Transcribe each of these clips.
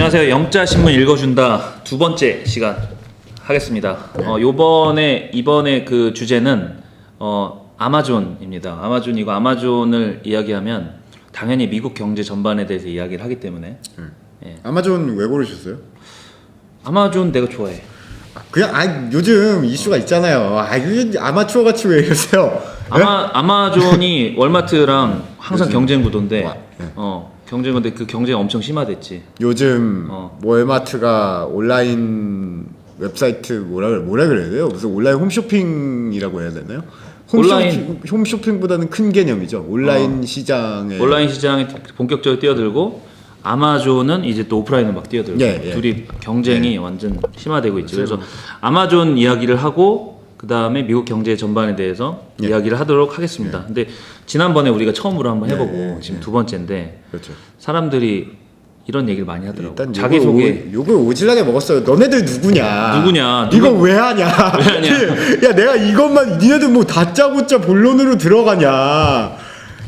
안녕하세요. 영자신문 읽어준다 두 번째 시간 하겠습니다. 이번에 그 주제는 아마존입니다. 아마존이고 아마존을 이야기하면 당연히 미국 경제 전반에 대해서 이야기를 하기 때문에 예. 아마존 왜 고르셨어요? 아마존 내가 좋아해. 그냥 요즘 이슈가 있잖아요. 이게 아마추어 같이 왜 이러세요? 아마존이 월마트랑 항상 경쟁 구도인데 네. 경쟁 구도인데 그 경쟁이 엄청 심화됐지. 요즘 월마트가 온라인 웹사이트 뭐라 그래야 돼요? 무슨 온라인 홈쇼핑이라고 해야 되나요? 홈쇼핑보다는 큰 개념이죠. 온라인 시장에 본격적으로 뛰어들고 아마존은 이제 또 오프라인을 막 뛰어들고 둘이 경쟁이 완전 심화되고 있죠. 그래서 아마존 이야기를 하고 그 다음에 미국 경제 전반에 대해서 이야기를 하도록 하겠습니다. 근데 지난번에 우리가 처음으로 한번 해보고 지금 두 번째인데 그렇죠. 사람들이 이런 얘기를 많이 하더라고. 일단 자기 소개. 욕을 오질나게 먹었어요. 너네들 누구냐? 누가 왜 하냐? 야 내가 이것만 니네들 뭐 다짜고짜 본론으로 들어가냐? 야,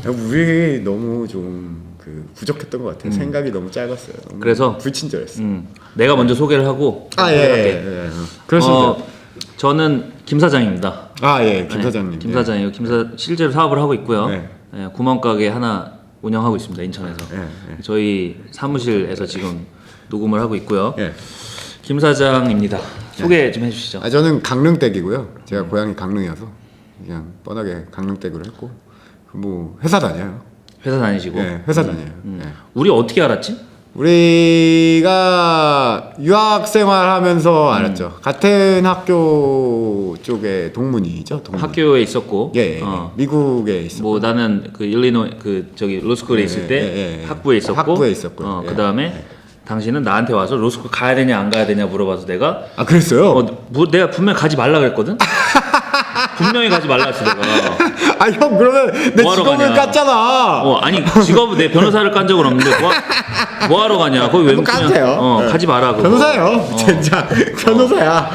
우리 너무 좀 부족했던 것 같아요. 생각이 너무 짧았어요. 너무 그래서 불친절했어. 내가 먼저 소개를 하고 그렇습니다. 저는 김 사장입니다. 김 사장님. 김 사장이요. 실제로 사업을 하고 있고요. 구멍가게 하나 운영하고 있습니다. 인천에서. 저희 사무실에서 지금 녹음을 하고 있고요. 김 사장입니다. 소개 좀 해주시죠. 저는 강릉댁이고요. 제가 고향이 강릉이어서 그냥 뻔하게 강릉댁으로 했고 뭐 회사 다녀요. 회사 다니시고. 회사 다녀요. 우리 어떻게 알았지? 우리가 유학 생활하면서 알았죠. 같은 학교 쪽에 동문이죠. 학교에 있었고, 미국에 있었고. 뭐 나는 그 일리노이 로스쿨에 있을 때 학부에 있었고, 그 다음에 당신은 나한테 와서 로스쿨 가야 되냐 안 가야 되냐 물어봐서 내가 그랬어요? 내가 분명 히 가지 말라 그랬거든. 분명히 가지 말라 했어 내가. 형 그러면 내 직업을 깠잖아. 아니 직업 내 변호사를 깐 적은 없는데 뭐하러 가냐? 거기 왜 깠대요. 가지 마라. 그거. 변호사요. 진짜 변호사야.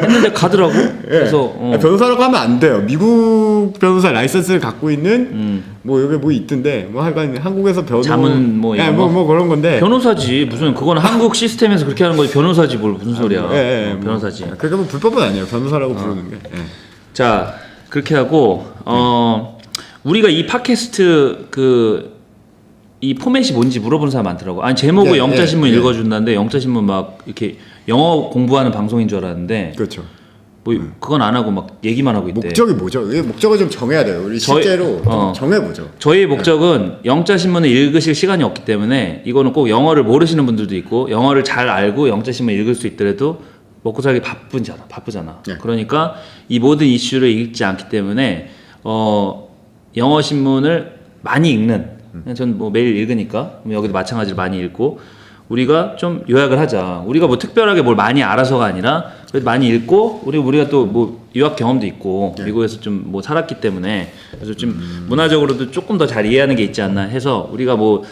했는데 가더라고. 그래서 변호사라고 하면 안 돼요. 미국 변호사 라이선스를 갖고 있는 뭐 여기 뭐 있던데 뭐 하여간 한국에서 자문 뭐 이런 뭐 그런 건데. 변호사지 무슨 그건 한국 시스템에서 그렇게 하는 거지 변호사지 뭘 무슨 소리야. 변호사지. 그게 뭐 불법은 아니에요. 변호사라고 부르는 게. 자 그렇게 하고 우리가 이 팟캐스트 이 포맷이 뭔지 물어보는 사람 많더라고. 아니 제목을 영자신문 읽어준다는데 영자신문 막 이렇게 영어 공부하는 방송인 줄 알았는데 그렇죠. 뭐 그건 안 하고 막 얘기만 하고 있대. 목적이 뭐죠? 이 목적을 좀 정해야 돼요. 우리 실제로 정해보죠. 저희의 목적은 영자신문을 읽으실 시간이 없기 때문에 이거는 꼭 영어를 모르시는 분들도 있고 영어를 잘 알고 영자신문 읽을 수 있더라도 먹고 살기 바쁘잖아. 그러니까 이 모든 이슈를 읽지 않기 때문에 영어 신문을 많이 읽는 전 뭐 매일 읽으니까 여기도 마찬가지로 많이 읽고 우리가 좀 요약을 하자. 우리가 뭐 특별하게 뭘 많이 알아서가 아니라 그래도 많이 읽고 우리가 또 뭐 유학 경험도 있고 미국에서 좀 뭐 살았기 때문에 그래서 좀 문화적으로도 조금 더 잘 이해하는 게 있지 않나 해서 우리가 뭐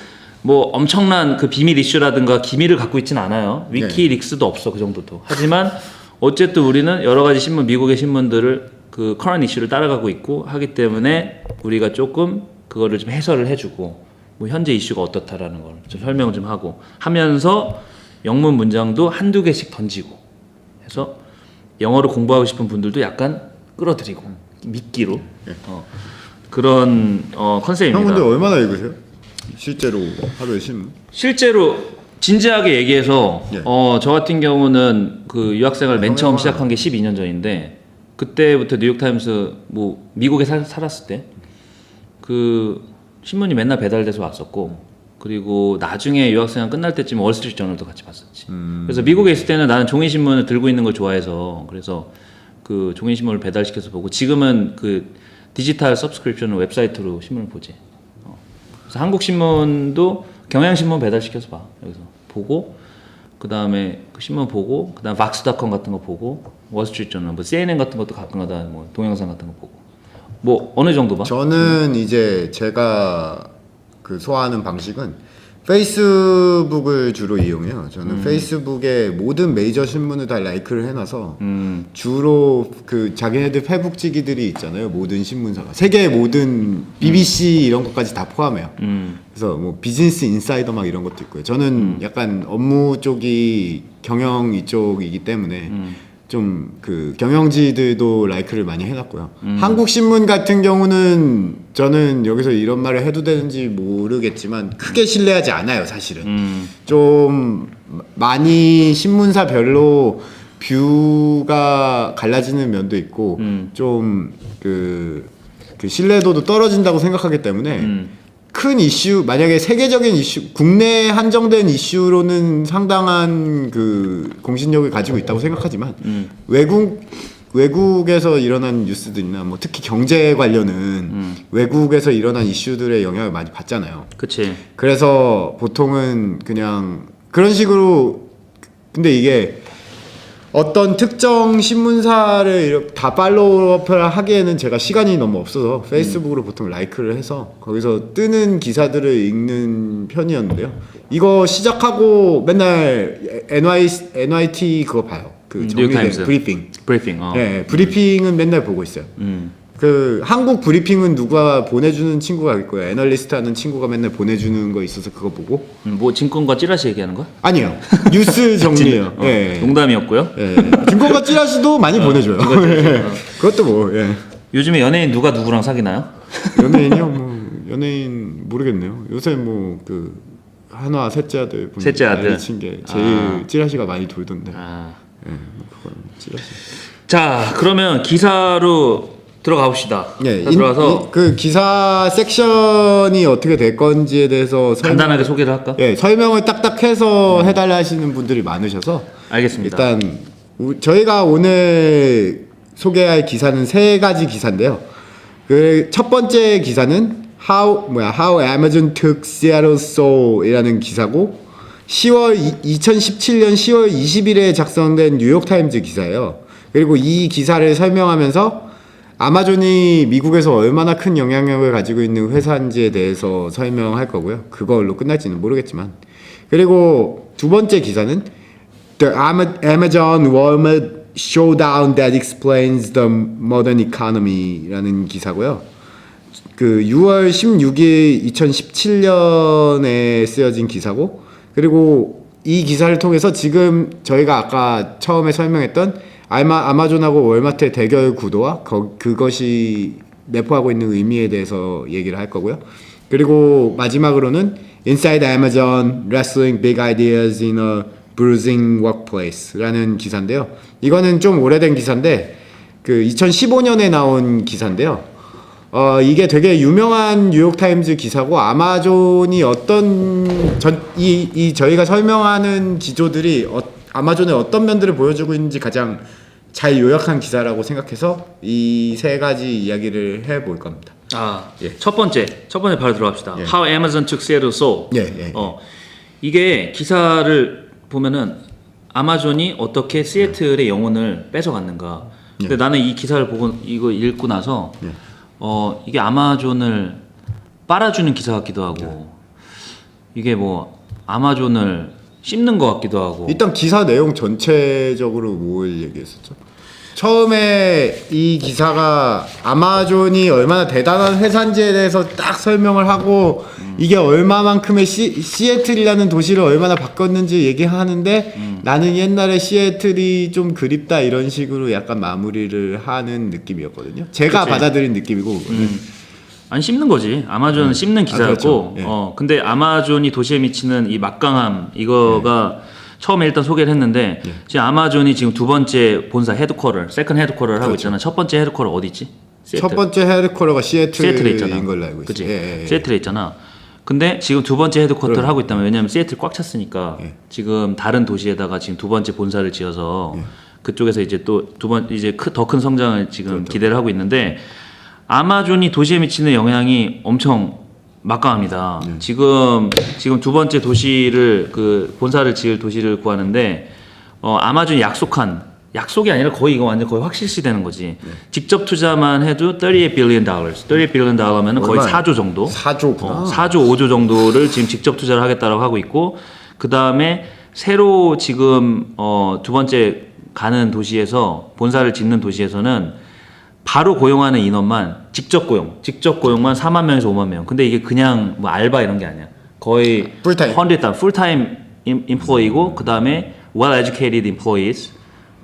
엄청난 그 비밀 이슈라든가 기밀을 갖고 있진 않아요. 위키릭스도 없어 그 정도도. 하지만 어쨌든 우리는 여러 가지 미국의 신문들을 그 커런 이슈를 따라가고 있고 하기 때문에 우리가 조금 그거를 좀 해설을 해주고 뭐 현재 이슈가 어떻다라는 걸 좀 설명 좀 하고 하면서 영문 문장도 한두 개씩 던지고 해서 영어를 공부하고 싶은 분들도 약간 끌어들이고 미끼로 그런 컨셉입니다. 형 근데 얼마나 읽으세요? 실제로 하루에 신문? 실제로 진지하게 얘기해서 저 같은 경우는 그 유학생활 맨 처음 시작한 게 12년 전인데 그때부터 뉴욕타임스 뭐 미국에 살았을 때 그 신문이 맨날 배달돼서 왔었고 그리고 나중에 유학생활 끝날 때쯤 월스트리트 저널도 같이 봤었지. 그래서 미국에 있을 때는 나는 종이신문을 들고 있는 걸 좋아해서 그래서 그 종이신문을 배달시켜서 보고 지금은 그 디지털 서브스크립션 웹사이트로 신문을 보지. 그래서 한국 신문도 경향신문 배달시켜서 봐. 여기서 보고 그 다음에 그 신문 보고 그 다음 박스닷컴 같은 거 보고 월스트리트 저널 뭐 CNN 같은 것도 가끔가다 뭐 동영상 같은 거 보고 뭐 어느 정도 봐? 저는 이제 제가 그 소화하는 방식은 페이스북을 주로 이용해요. 저는 페이스북에 모든 메이저 신문을 다 라이크를 해놔서 주로 그 자기네들 페북지기들이 있잖아요. 모든 신문사가 세계의 모든 BBC 이런 것까지 다 포함해요. 그래서 뭐 비즈니스 인사이더 막 이런 것도 있고요. 저는 약간 업무 쪽이 경영 이쪽이기 때문에 좀 그 경영지들도 라이크를 많이 해놨고요. 한국 신문 같은 경우는 저는 여기서 이런 말을 해도 되는지 모르겠지만 크게 신뢰하지 않아요, 사실은. 좀 많이 신문사별로 뷰가 갈라지는 면도 있고 좀 그 신뢰도도 떨어진다고 생각하기 때문에 큰 이슈, 만약에 세계적인 이슈, 국내에 한정된 이슈로는 상당한 그 공신력을 가지고 있다고 생각하지만 외국에서 일어난 뉴스들이나 뭐 특히 경제 관련은 외국에서 일어난 이슈들의 영향을 많이 받잖아요. 그치. 그래서 보통은 그냥 그런 식으로, 근데 이게 어떤 특정 신문사를 이렇게 다 팔로우업을 하기에는 제가 시간이 너무 없어서 페이스북으로 보통 라이크를 해서 거기서 뜨는 기사들을 읽는 편이었는데요. 이거 시작하고 맨날 NYT 그거 봐요. 그 정리된 브리핑. 네, 브리핑은 맨날 보고 있어요. 그 한국 브리핑은 누가 보내주는 친구가 있고요. 애널리스트 하는 친구가 맨날 보내주는 거 있어서 그거 보고. 뭐 증권과 찌라시 얘기하는 거야? 아니요. 뉴스 정리요. 네. 농담이었고요. 네. 증권가 찌라시도 많이 보내줘요. 그것도 뭐. 예. 요즘에 연예인 누가 누구랑 사귀나요? 연예인이요? 뭐 연예인 모르겠네요. 요새 뭐 그 한화 셋째 아들 분이 알리친 게 제일 찌라시가 많이 돌던데. 예, 그건 찌라시. 자, 그러면 기사로 들어가 봅시다. 예, 들어가서 그 기사 섹션이 어떻게 될 건지에 대해서 간단하게 소개를 할까? 예, 설명을 딱딱해서 해달라 하시는 분들이 많으셔서 알겠습니다. 일단 저희가 오늘 소개할 기사는 세 가지 기사인데요. 그 첫 번째 기사는 How Amazon Took Seattle Soul이라는 기사고 2017년 10월 20일에 작성된 뉴욕타임즈 기사예요. 그리고 이 기사를 설명하면서 아마존이 미국에서 얼마나 큰 영향력을 가지고 있는 회사인지에 대해서 설명할 거고요. 그걸로 끝날지는 모르겠지만. 그리고 두 번째 기사는 The Amazon Walmart Showdown That Explains the Modern Economy라는 기사고요. 그 6월 16일 2017년에 쓰여진 기사고, 그리고 이 기사를 통해서 지금 저희가 아까 처음에 설명했던 아마존하고 월마트의 대결 구도와 그것이 내포하고 있는 의미에 대해서 얘기를 할 거고요. 그리고 마지막으로는 Inside Amazon Wrestling Big Ideas in a Bruising Workplace라는 기사인데요. 이거는 좀 오래된 기사인데 그 2015년에 나온 기사인데요. 이게 되게 유명한 뉴욕타임즈 기사고 아마존이 저희가 설명하는 기조들이 아마존의 어떤 면들을 보여주고 있는지 가장 잘 요약한 기사라고 생각해서 이 세 가지 이야기를 해볼 겁니다. 예. 첫 번째 바로 들어갑시다. 예. How Amazon Took Seattle Soul. 이게 기사를 보면은 아마존이 어떻게 시애틀의 영혼을 뺏어갔는가. 근데 나는 이 기사를 보고 이거 읽고 나서 이게 아마존을 빨아주는 기사 같기도 하고 이게 뭐 아마존을 씹는 것 같기도 하고. 일단 기사 내용 전체적으로 뭘 얘기했었죠? 처음에 이 기사가 아마존이 얼마나 대단한 회사인지에 대해서 딱 설명을 하고 이게 얼마만큼의 시애틀이라는 도시를 얼마나 바꿨는지 얘기하는데 나는 옛날에 시애틀이 좀 그립다 이런 식으로 약간 마무리를 하는 느낌이었거든요. 제가 그치? 받아들인 느낌이고 아니 씹는 거지. 아마존은 씹는 기사였고. 그렇죠. 예. 근데 아마존이 도시에 미치는 이 막강함 이거가 처음에 일단 소개를 했는데 지금 아마존이 지금 두 번째 본사 세컨 헤드쿼터를 하고 있잖아. 첫 번째 헤드쿼터 어디 있지? 첫 번째 헤드쿼터가 시애틀에 있잖아. 시애틀인 걸로 알고 있어요. 그치? 시애틀에 있잖아. 근데 지금 두 번째 헤드쿼터를 하고 있다면 왜냐면 시애틀 꽉 찼으니까 지금 다른 도시에다가 지금 두 번째 본사를 지어서 그쪽에서 이제 또 이제 더 큰 성장을 지금 기대를 하고 있는데 아마존이 도시에 미치는 영향이 엄청 막강합니다. 지금 두 번째 도시를 본사를 지을 도시를 구하는데 아마존이 약속한 약속이 아니라 거의 이거 완전 거의 확실시 되는 거지. 직접 투자만 해도 38 billion dollars. 38 billion dollar면은 거의 얼마야? 4조 정도. 4조구나. 4조 5조 정도를 지금 직접 투자를 하겠다라고 하고 있고, 그 다음에 새로 지금 두 번째 가는 도시에서 본사를 짓는 도시에서는 바로 고용하는 인원만 직접 고용만 4만 명에서 5만 명. 근데 이게 그냥 뭐 알바 이런 게 아니야. 거의 풀타임. 풀타임 employee고 그 다음에 well educated employees.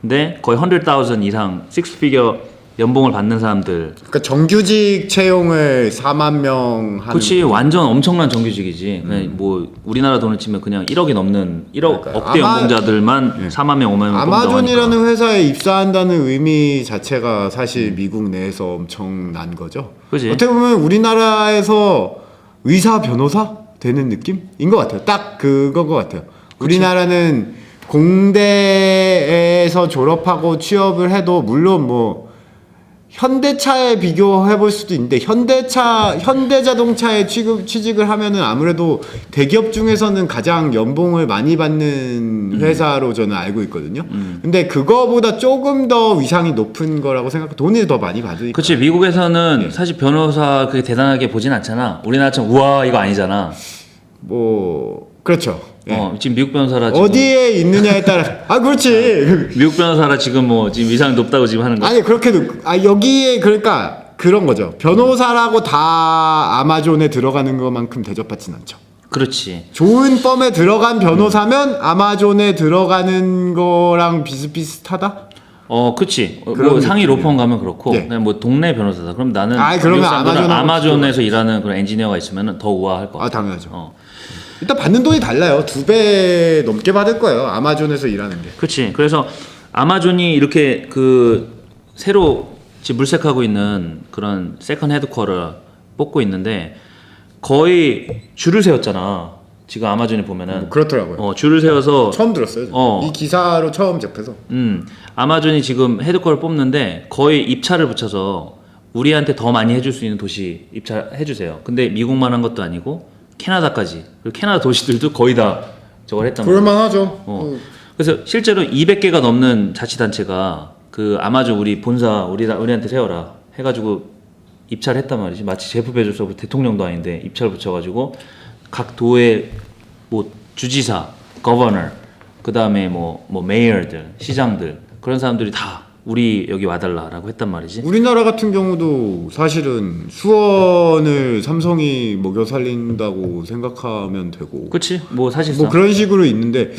근데 거의 100,000 이상 6피겨 연봉을 받는 사람들. 그러니까 정규직 채용을 4만 명 하는. 그렇지, 완전 엄청난 정규직이지. 그냥 뭐 우리나라 돈을 치면 그냥 1억이 넘는 1억 그러니까요. 억대 연봉자들만 4만 명, 5만 명. 아마존이라는 회사에 입사한다는 의미 자체가 사실 미국 내에서 엄청난 거죠. 그지? 어떻게 보면 우리나라에서 의사 변호사 되는 느낌인 것 같아요. 딱 그건 것 같아요. 우리나라는 공대에서 졸업하고 취업을 해도 물론 뭐 현대차에 비교해 볼 수도 있는데 현대자동차에 취직을 하면은 아무래도 대기업 중에서는 가장 연봉을 많이 받는 회사로 저는 알고 있거든요. 근데 그거보다 조금 더 위상이 높은 거라고 생각해. 돈을 더 많이 받으니까. 그렇지. 미국에서는 사실 변호사 그게 대단하게 보진 않잖아. 우리나라처럼 우와 이거 아니잖아. 뭐 그렇죠. 예. 지금 미국 변호사라 지금 어디에 있느냐에 따라 그렇지. 미국 변호사라 지금 뭐 지금 위상이 높다고 지금 하는 거. 아니 그렇게도 여기에 그러니까 그런 거죠. 변호사라고 다 아마존에 들어가는 것만큼 대접받진 않죠. 그렇지. 좋은 펌에 들어간 변호사면 아마존에 들어가는 거랑 비슷비슷하다? 그치. 뭐 그런 상위 느낌이에요. 로펌 가면 그렇고, 예. 그냥 뭐 동네 변호사다. 그럼 나는 그러면 미국 사람들은 아마존하고 아마존에서 일하는 그런 엔지니어가 있으면 더 우아할 것 같아. 당연하죠. 일단 받는 돈이 달라요. 2배 넘게 받을 거예요. 아마존에서 일하는 게. 그렇지. 그래서 아마존이 이렇게 그 새로 지금 물색하고 있는 그런 세컨 헤드쿼터 뽑고 있는데 거의 줄을 세웠잖아. 지금 아마존에 보면은 그렇더라고요. 줄을 세워서 처음 들었어요. 이 기사로 처음 접해서. 아마존이 지금 헤드쿼터 뽑는데 거의 입찰을 붙여서 우리한테 더 많이 해줄 수 있는 도시 입찰해 주세요. 근데 미국만 한 것도 아니고 캐나다까지. 그리고 캐나다 도시들도 거의 다 저걸 했단 말이야. 그럴만하죠. 그래서 실제로 200개가 넘는 자치단체가 그 아마존 우리 본사 우리한테 세워라 해가지고 입찰했단 말이지. 마치 제프 베조스 대통령도 아닌데 입찰 붙여가지고 각 도의 뭐 주지사, 거버너, 그 다음에 뭐 메이어들, 시장들 그런 사람들이 다 우리 여기 와달라라고 했단 말이지. 우리나라 같은 경우도 사실은 수원을 삼성이 먹여 살린다고 생각하면 되고. 그렇지. 뭐 사실상 뭐 그런 식으로 있는데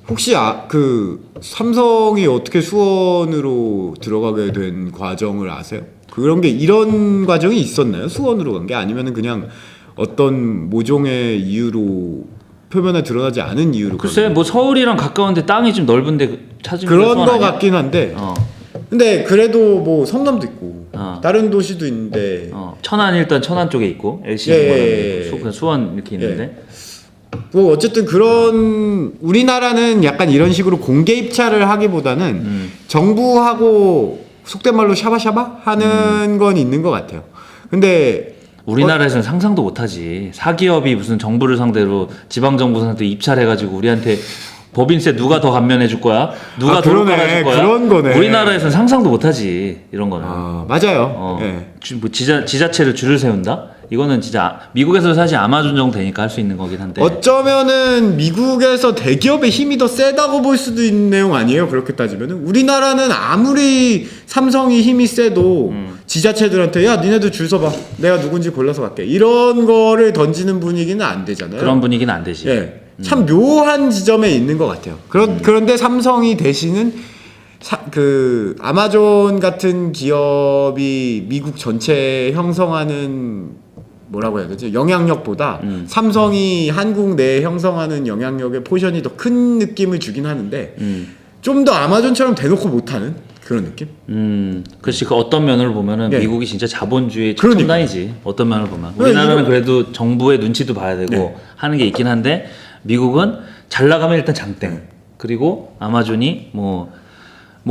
혹시 그 삼성이 어떻게 수원으로 들어가게 된 과정을 아세요? 그런 게 이런 과정이 있었나요? 수원으로 간 게 아니면은 그냥 어떤 모종의 이유로 표면에 드러나지 않은 이유로 글쎄 뭐 서울이랑 가까운데 땅이 좀 넓은데 찾으면 그런 수원 거 아니야? 같긴 한데 근데 그래도 뭐 성남도 있고 다른 도시도 있는데 천안 일단 천안 쪽에 있고 LC 수원 이렇게 있는데 뭐 어쨌든 그런 우리나라는 약간 이런 식으로 공개 입찰을 하기보다는 정부하고 속된 말로 샤바샤바 하는 건 있는 것 같아요. 근데 우리나라에서는 상상도 못하지. 사기업이 무슨 정부를 상대로 지방정부 상대로 입찰해가지고 우리한테 법인세 누가 더 감면해 줄 거야? 누가 더 깔아줄 거야? 그런 거네. 우리나라에서는 상상도 못하지. 이런 거는. 맞아요. 예. 뭐 지자체를 줄을 세운다? 이거는 진짜 미국에서 사실 아마존 정도 되니까 할 수 있는 거긴 한데. 어쩌면은 미국에서 대기업의 힘이 더 세다고 볼 수도 있는 내용 아니에요? 그렇게 따지면은 우리나라는 아무리 삼성이 힘이 세도 지자체들한테 야 니네들 줄 서봐 내가 누군지 골라서 갈게 이런 거를 던지는 분위기는 안 되잖아요. 그런 분위기는 안 되지. 예. 참 묘한 지점에 있는 것 같아요. 그런데 삼성이 대신은 그 아마존 같은 기업이 미국 전체 형성하는 뭐라고 해야 되지? 영향력보다 삼성이 한국 내에 형성하는 영향력의 포션이 더 큰 느낌을 주긴 하는데 좀 더 아마존처럼 대놓고 못하는 그런 느낌? 그렇지. 그 어떤 면으로 보면은 예. 미국이 진짜 자본주의 그러니까. 첨단이지. 어떤 면을 보면 우리나라는 그래도 정부의 눈치도 봐야 되고 네. 하는 게 있긴 한데 미국은 잘 나가면 일단 장땡. 그리고 아마존이 뭐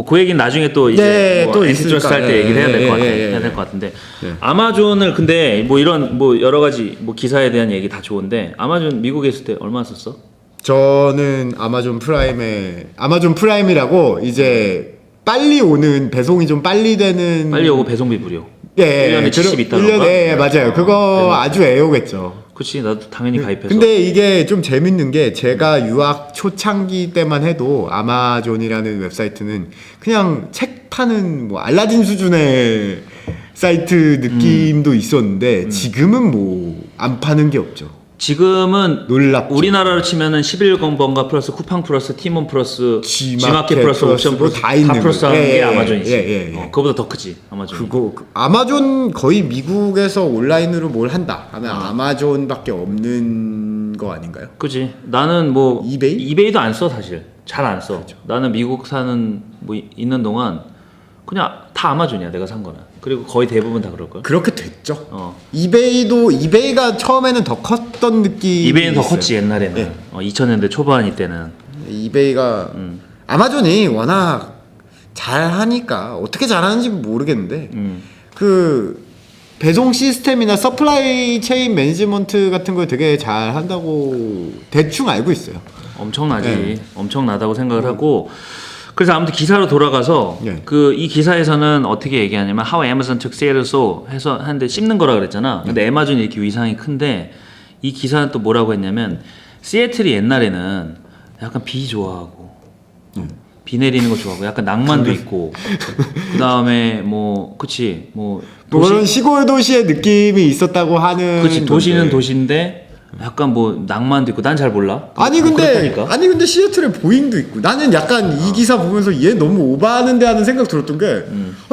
그 얘기는 나중에 또 이제 네, 뭐 또 엔티트러스트 있으니까. 할 때 얘기를 해야 될 것 같아. 예. 해야 될 것 같은데 아마존을 근데 뭐 이런 뭐 여러 가지 뭐 기사에 대한 얘기 다 좋은데 아마존 미국에 있을 때 얼마 썼어? 저는 아마존 프라임이라고 이제 빨리 오는 배송이 좀 빨리 되는 빨리 오고 배송비 무료. 예, 1년에 70 있다는 1년에 거. 예, 맞아요. 그거 아주 애호겠죠. 그치, 나도 당연히 가입해서. 근데 이게 좀 재밌는 게 제가 유학 초창기 때만 해도 아마존이라는 웹사이트는 그냥 책 파는 뭐 알라딘 수준의 사이트 느낌도 있었는데 지금은 뭐 안 파는 게 없죠. 지금은 놀랍죠. 우리나라로 치면은 11번가 플러스 쿠팡 플러스 티몬 플러스 G마켓 플러스 옵션 뭐 플러스 다 있는 플러스 거예요. 하는 게 예, 아마존이지. 예. 그거보다 더 크지 아마존. 아마존 거의 미국에서 온라인으로 뭘 한다 하면 아마존밖에 없는 거 아닌가요? 그지. 나는 뭐 이베이? 이베이도 안 써 사실. 잘 안 써. 나는 미국 사는 뭐 있는 동안 그냥 다 아마존이야 내가 산 거는. 그리고 거의 대부분 다 그럴 걸. 그렇게 됐죠. 이베이가 처음에는 더 컸던 느낌이 이베이는 더 있어요. 컸지 옛날에는. 네. 2000년대 초반 이때는. 이베이가 아마존이 워낙 잘하니까 어떻게 잘하는지 모르겠는데 그 배송 시스템이나 서플라이 체인 매니지먼트 같은 걸 되게 잘 한다고 대충 알고 있어요. 엄청나지. 네. 엄청나다고 생각을 하고. 그래서 아무튼 기사로 돌아가서 네. 그 이 기사에서는 어떻게 얘기하냐면 How Amazon took Seattle so 해서 하는데 씹는 거라 그랬잖아. 근데 애마존이 이렇게 위상이 큰데 이 기사는 또 뭐라고 했냐면 시애틀이 옛날에는 약간 비 좋아하고 비 내리는 거 좋아하고 약간 낭만도 있고 그 다음에 뭐 그치 뭐 그런 시골 도시의 느낌이 있었다고 하는. 그치 도시는 건데. 도시인데 약간 뭐 낭만도 있고 난 잘 몰라. 아니 뭐 근데 그렇다니까. 시애틀에 보잉도 있고 나는 약간 이 기사 보면서 얘 너무 오바하는데 하는 생각 들었던 게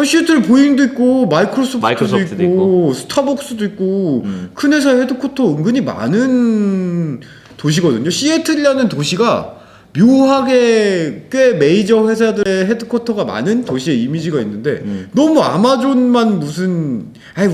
시애틀에 보잉도 있고 마이크로소프트도 있고 스타벅스도 있고 큰 회사 헤드쿼터 은근히 많은 도시거든요. 시애틀이라는 도시가 묘하게 꽤 메이저 회사들의 헤드쿼터가 많은 도시의 이미지가 있는데 너무 아마존만 무슨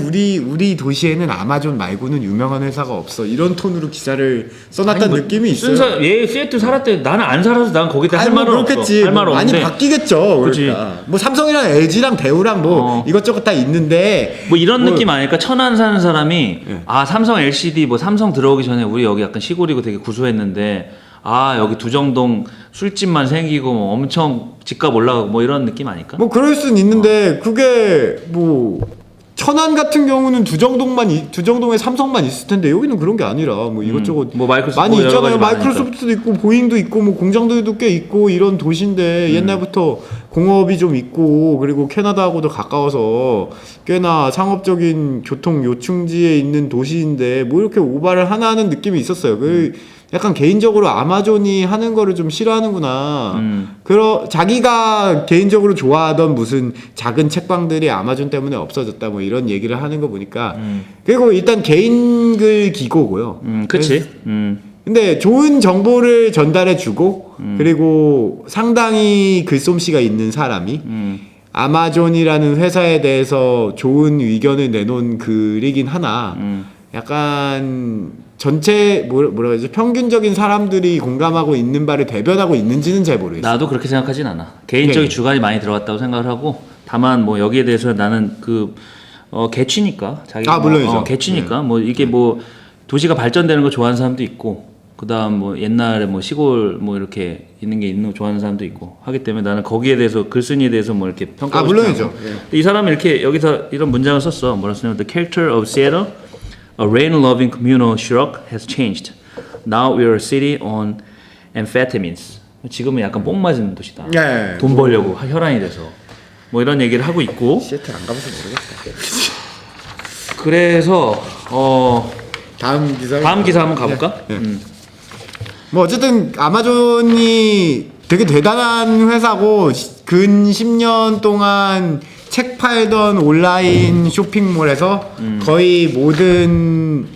우리 도시에는 아마존 말고는 유명한 회사가 없어 이런 톤으로 기사를 써놨다는 뭐 느낌이 있어요. 얘 시애틀 살았대. 나는 안 살아서 난 거기다 할 말은 없어. 그렇겠지. 할 말은 많이 없는데 바뀌겠죠. 그치. 그러니까 뭐 삼성이랑 LG랑 대우랑 뭐 이것저것 다 있는데 뭐 이런 느낌 아닐까? 천안 사는 사람이 아 삼성 LCD 뭐 삼성 들어오기 전에 우리 여기 약간 시골이고 되게 구수했는데 아 여기 두정동 술집만 생기고 뭐 엄청 집값 올라가고 뭐 이런 느낌 아닐까? 뭐 그럴 수는 있는데 그게 뭐 천안 같은 경우는 두정동에 삼성만 있을 텐데 여기는 그런 게 아니라 뭐 이것저것 뭐 마이크로소프트 많이 뭐 여러 있잖아요. 가지 마이크로소프트도 있고 보잉도 있고 뭐 공장들도 꽤 있고 이런 도시인데 옛날부터 공업이 좀 있고 그리고 캐나다하고도 가까워서 꽤나 상업적인 교통 요충지에 있는 도시인데 뭐 이렇게 오바를 하나 하는 느낌이 있었어요. 약간 개인적으로 아마존이 하는 거를 좀 싫어하는구나. 자기가 개인적으로 좋아하던 무슨 작은 책방들이 아마존 때문에 없어졌다 뭐 이런 얘기를 하는 거 보니까 그리고 일단 개인글 기고고요. 그치. 근데 좋은 정보를 전달해 주고 그리고 상당히 글솜씨가 있는 사람이 아마존이라는 회사에 대해서 좋은 의견을 내놓은 글이긴 하나 약간 전체 뭐라 그러지 평균적인 사람들이 공감하고 있는 바를 대변하고 있는지는 잘 모르겠어요. 나도 그렇게 생각하진 않아. 개인적인 주관이 많이 들어갔다고 생각을 하고 다만 뭐 여기에 대해서 나는 개취니까 자기가 물론이죠. 개취니까 뭐 이게 뭐 도시가 발전되는 거 좋아하는 사람도 있고 그다음 뭐 옛날에 뭐 시골 뭐 이렇게 있는 거 좋아하는 사람도 있고 하기 때문에 나는 거기에 대해서 글쓴이에 대해서 뭐 이렇게 평가하고 싶지 물론이죠. 않고. 이 사람이 이렇게 여기서 이런 문장을 썼어. 뭐라 쓰냐면 The character of Seattle, a rain-loving communal shrug has changed. Now we are a city on amphetamines. 지금은 약간 뽕 맞은 도시다. 예. 돈 벌려고 혈안이 돼서 뭐 이런 얘기를 하고 있고. 시애틀 안 가봐서 모르겠다. 그래서 다음 기사 한번 가볼까? 뭐 어쨌든 아마존이 되게 대단한 회사고 근 10년 동안 책 팔던 온라인 쇼핑몰에서 거의 모든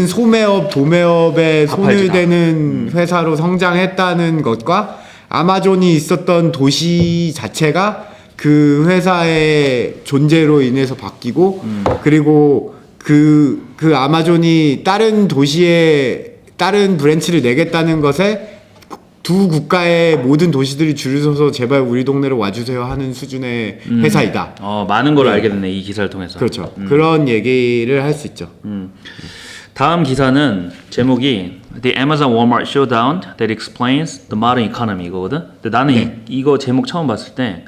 소매업, 도매업에 손을 대는 회사로 성장했다는 것과 아마존이 있었던 도시 자체가 그 회사의 존재로 인해서 바뀌고 그리고 그 아마존이 다른 도시에 다른 브랜치를 내겠다는 것에 두 국가의 모든 도시들이 줄을 서서 제발 우리 동네로 와주세요 하는 수준의 회사이다. 많은 걸 알게 됐네 이 기사를 통해서. 그렇죠. 그런 얘기를 할 수 있죠. 다음 기사는 제목이 The Amazon Walmart Showdown That Explains the Modern Economy 이거거든. 근데 나는 이거 제목 처음 봤을 때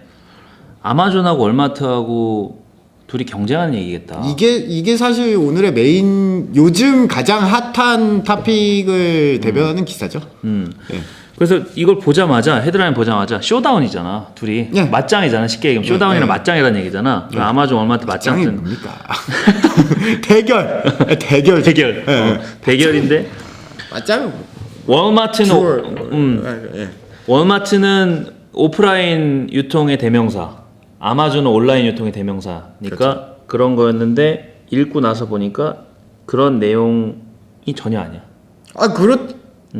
아마존하고 월마트하고 둘이 경쟁하는 얘기겠다. 이게 사실 오늘의 메인 요즘 가장 핫한 토픽을 대변하는 기사죠. 예. 그래서 이걸 보자마자 헤드라인 보자마자 쇼다운이잖아. 둘이 예. 맞짱이잖아. 쉽게 얘기하면 쇼다운이랑 맞짱이라는 얘기잖아. 그 아마존 월마트 장이 맞짱 뭡니까? 대결. 대결인데 맞짱. 월마트는 예. 월마트는 오프라인 유통의 대명사, 아마존은 온라인 유통의 대명사니까 그렇죠. 그런 거였는데 읽고 나서 보니까 그런 내용이 전혀 아니야.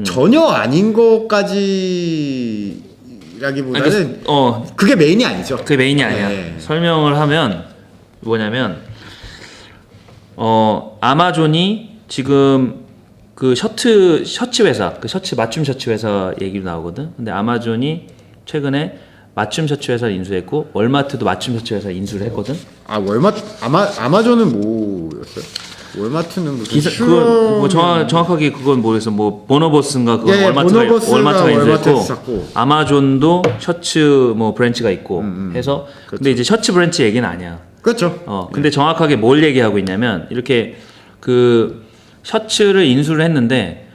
전혀 아닌 것까지라기보다는 그게 메인이 아니죠. 그게 메인이 아니야. 네. 설명을 하면 뭐냐면 아마존이 지금 그 셔츠 회사, 그 셔츠 맞춤 셔츠 회사 얘기로 나오거든. 근데 아마존이 최근에 맞춤 셔츠 회사를 인수했고 월마트도 맞춤 셔츠 회사 인수를 했거든. 아마존은 뭐였어요? 월마트는 무슨 기사 그건 뭐 정확하게 그건 모르겠어. 뭐 보너버스인가 그건 예, 월마트가 인수했고 샀고. 아마존도 셔츠 뭐 브랜치가 있고 해서 그렇죠. 근데 이제 셔츠 브랜치 얘기는 아니야. 그렇죠. 근데 정확하게 뭘 얘기하고 있냐면 이렇게 그 셔츠를 인수를 했는데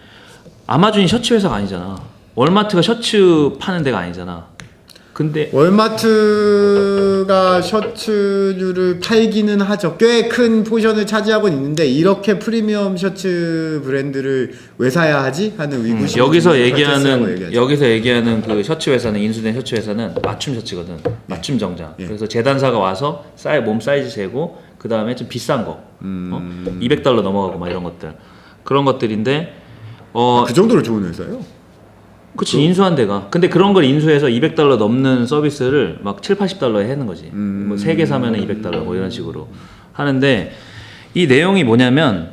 아마존이 셔츠 회사가 아니잖아. 월마트가 셔츠 파는 데가 아니잖아. 근데 월마트가 셔츠류를 팔기는 하죠. 꽤 큰 포션을 차지하고 있는데 이렇게 프리미엄 셔츠 브랜드를 왜 사야 하지? 하는 의구심. 여기서 얘기하는 그 셔츠 회사는 인수된 셔츠 회사는 맞춤 셔츠거든. 맞춤 정장. 예. 그래서 재단사가 와서 몸 사이즈 재고 그 다음에 좀 비싼 거, $200 넘어가고 막 이런 것들 그런 것들인데 그 정도로 좋은 회사예요? 그치 인수한 데가. 근데 그런 걸 인수해서 $200 넘는 서비스를 막 $70-80에 하는 거지. 뭐 3개 사면은 $200 뭐 이런 식으로 하는데 이 내용이 뭐냐면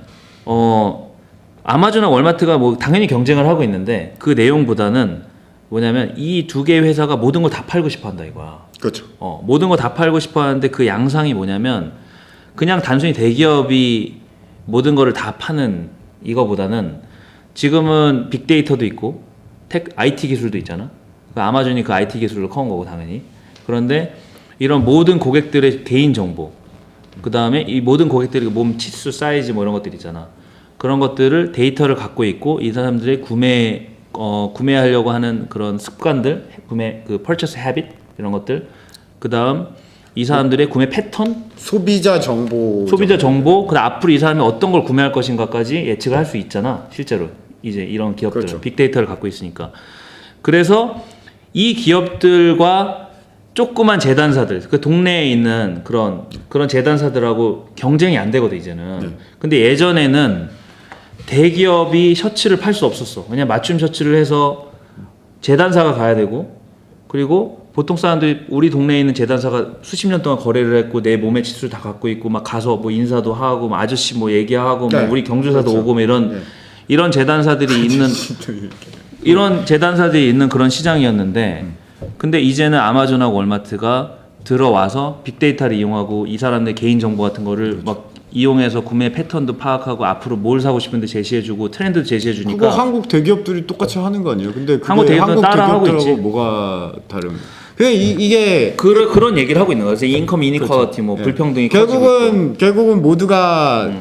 아마존과 월마트가 뭐 당연히 경쟁을 하고 있는데 그 내용보다는 뭐냐면 이 두 개의 회사가 모든 걸 다 팔고 싶어 한다 이거야. 그렇죠. 모든 거 다 팔고 싶어 하는데 그 양상이 뭐냐면 그냥 단순히 대기업이 모든 거를 다 파는 이거보다는 지금은 빅데이터도 있고 IT 기술도 있잖아. 아마존이 그 IT 기술을 커온 거고 당연히. 그런데 이런 모든 고객들의 개인 정보, 그 다음에 이 모든 고객들의 몸 치수, 사이즈 뭐 이런 것들 있잖아. 그런 것들을 데이터를 갖고 있고 이 사람들의 구매하려고 하는 그런 습관들, 그 purchase habit 이런 것들, 그 다음 이 사람들의 구매 패턴, 소비자 정보, 그다음 앞으로 이 사람이 어떤 걸 구매할 것인가까지 예측을 할 수 있잖아. 실제로. 이제 이런 기업들은 그렇죠. 빅데이터를 갖고 있으니까. 그래서 이 기업들과 조그만 재단사들, 그 동네에 있는 그런 재단사들하고 경쟁이 안 되거든 이제는. 네. 근데 예전에는 대기업이 셔츠를 팔 수 없었어. 왜냐면 맞춤 셔츠를 해서 재단사가 가야 되고, 그리고 보통 사람들이 우리 동네에 있는 재단사가 수십 년 동안 거래를 했고 내 몸의 치수를 다 갖고 있고 막 가서 뭐 인사도 하고 뭐 아저씨 뭐 얘기하고 네. 뭐 우리 경주사도 그렇죠. 오고 뭐 네. 이런 재단사들이 있는 그런 시장이었는데 근데 이제는 아마존하고 월마트가 들어와서 빅데이터를 이용하고 이 사람들 개인 정보 같은 거를 막 이용해서 구매 패턴도 파악하고 앞으로 뭘 사고 싶은데 제시해주고 트렌드도 제시해주니까 그거 한국 대기업들이 똑같이 하는 거 아니에요? 근데 그게 한국 대기업들 따라하고 있지. 뭐가 다른? 그냥 이게 그런 얘기를 하고 있는 거예요. 그래서 인컴 이니퀄리티 뭐 예. 불평등이 결국은 모두가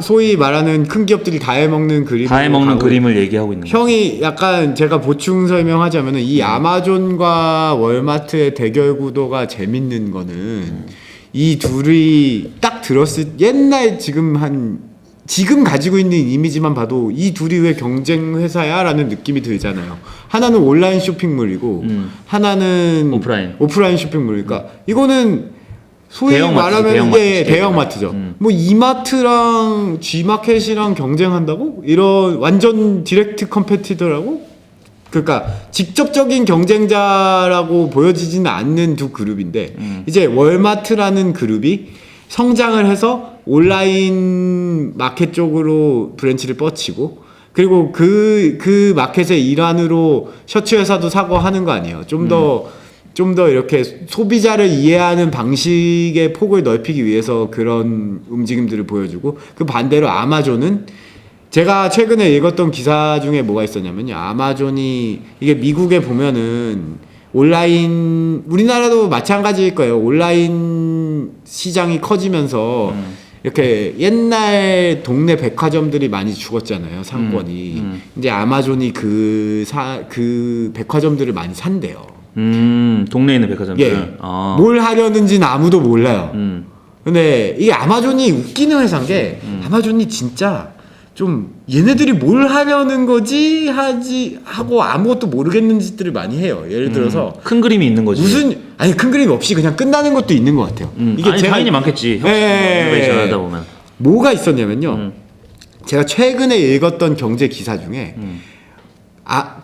소위 말하는 큰 기업들이 다 해먹는 그림을 얘기하고 있는 거예요. 형이 약간 제가 보충 설명하자면은 이 아마존과 월마트의 대결 구도가 재밌는 거는 이 둘이 딱 들었을 옛날 지금 가지고 있는 이미지만 봐도 이 둘이 왜 경쟁 회사야라는 느낌이 들잖아요. 하나는 온라인 쇼핑몰이고 하나는 오프라인 쇼핑몰이니까 이거는 소위 대형마트지, 말하면 이게 대형마트죠. 뭐 이마트랑 G마켓이랑 경쟁한다고? 이런 완전 디렉트 컴페티터라고? 그러니까 직접적인 경쟁자라고 보여지지는 않는 두 그룹인데 이제 월마트라는 그룹이 성장을 해서 온라인 마켓 쪽으로 브랜치를 뻗치고 그리고 그 마켓의 일환으로 셔츠 회사도 사고 하는 거 아니에요. 좀 더 이렇게 소비자를 이해하는 방식의 폭을 넓히기 위해서 그런 움직임들을 보여주고 그 반대로 아마존은 제가 최근에 읽었던 기사 중에 뭐가 있었냐면요. 아마존이 이게 미국에 보면은 온라인 우리나라도 마찬가지일 거예요. 온라인 시장이 커지면서 이렇게 옛날 동네 백화점들이 많이 죽었잖아요. 상권이. 이제 아마존이 그 백화점들을 많이 산대요. 동네에 있는 백화점들. 예. 아. 뭘 하려는지는 아무도 몰라요. 근데 이게 아마존이 웃기는 회사인 게 아마존이 진짜 좀 얘네들이 뭘 하려는 거지 하고 아무것도 모르겠는 짓들을 많이 해요. 예를 들어서 큰 그림이 있는 거지. 아니 큰 그림 없이 그냥 끝나는 것도 있는 것 같아요. 이게 아니, 당연히 많겠지. 이노베이션 하다 보면. 뭐가 있었냐면요. 제가 최근에 읽었던 경제 기사 중에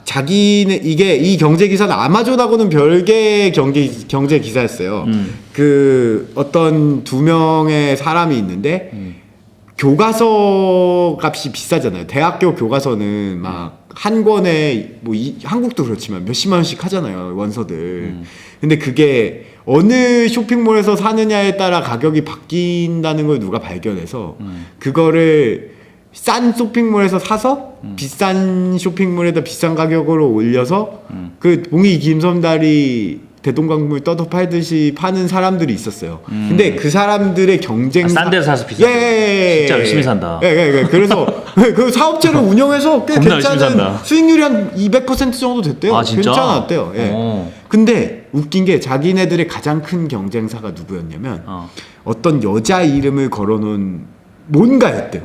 자기는 이 경제 기사는 아마존하고는 별개의 경제 기사였어요. 그 어떤 2명의 사람이 있는데 교과서 값이 비싸잖아요. 대학교 교과서는 막 한 권에 뭐 한국도 그렇지만 몇십만 원씩 하잖아요. 원서들. 근데 그게 어느 쇼핑몰에서 사느냐에 따라 가격이 바뀐다는 걸 누가 발견해서 그거를 싼 쇼핑몰에서 사서 비싼 쇼핑몰에다 비싼 가격으로 올려서 그 봉이 김섬다리 대동강물 떠서 팔듯이 파는 사람들이 있었어요. 근데 그 사람들의 경쟁 싼 데서 사서 비싼 데. 진짜 열심히 산다. 그래서 그 사업체를 운영해서 꽤 괜찮은 수익률이 한 200% 정도 됐대요. 아, 진짜? 괜찮았대요. 근데 웃긴 게 자기네들의 가장 큰 경쟁사가 누구였냐면 어떤 여자 이름을 걸어놓은 뭔가였대요.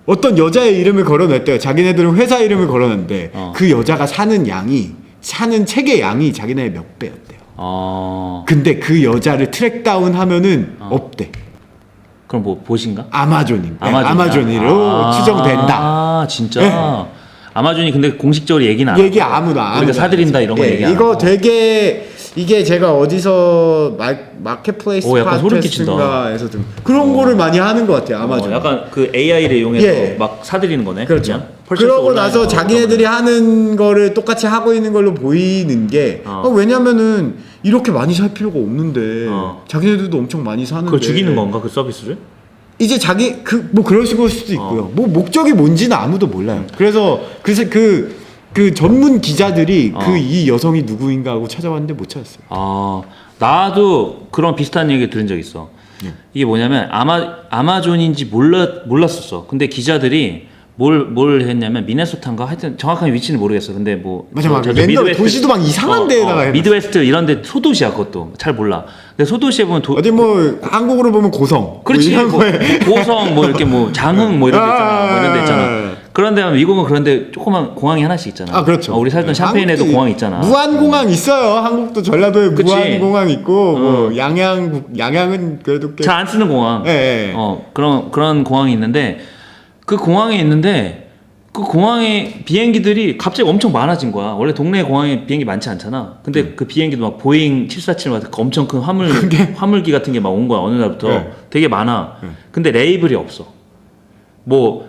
어떤 여자의 이름을 걸어냈대요. 자기네들은 회사 이름을 걸어냈는데 그 여자가 사는 책의 양이 자기네 몇 배였대요. 근데 그 여자를 트랙다운 하면은 없대. 그럼 뭐 보신가? 아마존으로 추정된다. 아 진짜. 네. 아마존이 근데 공식적으로 얘기는 안 얘기 아무도 안 우리가 사드린다 이런 거 얘기 안 이거 하고. 되게 이게 제가 어디서 마켓플레이스 약간 소름 끼친다. 팟캐스트인가에서 그런 거를 많이 하는 것 같아요. 아마존. 약간 그 AI를 이용해서 막 사드리는 거네. 그렇죠. 그러고 나서 자기네들이 하는 거를 똑같이 하고 있는 걸로 보이는 게 왜냐면은 이렇게 많이 살 필요가 없는데 자기네들도 엄청 많이 사는데 그걸 죽이는 건가 그 서비스를? 이제 뭐 그럴 수도 있고요. 뭐 목적이 뭔지는 아무도 몰라요. 그래서 그 전문 기자들이 이 여성이 누구인가 하고 찾아왔는데 못 찾았어요. 나도 그런 비슷한 얘기 들은 적 있어. 이게 뭐냐면 아마존인지 몰랐었어. 근데 기자들이 뭘 했냐면 미네소타인가 하여튼 정확한 위치는 모르겠어. 근데 뭐 맞아. 맨날 도시도 막 이상한 데에다가 미드웨스트 이런 데 소도시야. 그것도 잘 몰라. 근데 소도시에 보면 어디 뭐 한국으로 보면 고성. 그렇지. 고성 뭐 이렇게 뭐 장흥 뭐 이런 데 있잖아. 뭐 이런 데 있잖아. 그런데 미국은 그런데 조그만 공항이 하나씩 있잖아. 그렇죠. 우리 살던 샴페인에도 공항 있잖아. 무한공항 있어요. 한국도 전라도에 무한공항 있고 뭐 양양은 그래도 꽤 잘 안 쓰는 공항. 그런 공항이 있는데 그 공항에 비행기들이 갑자기 엄청 많아진 거야. 원래 동네 공항에 비행기 많지 않잖아. 근데 그 비행기도 막 보잉 747 같은 엄청 큰 화물기 같은 게 막 온 거야. 어느 날부터 되게 많아. 근데 레이블이 없어. 뭐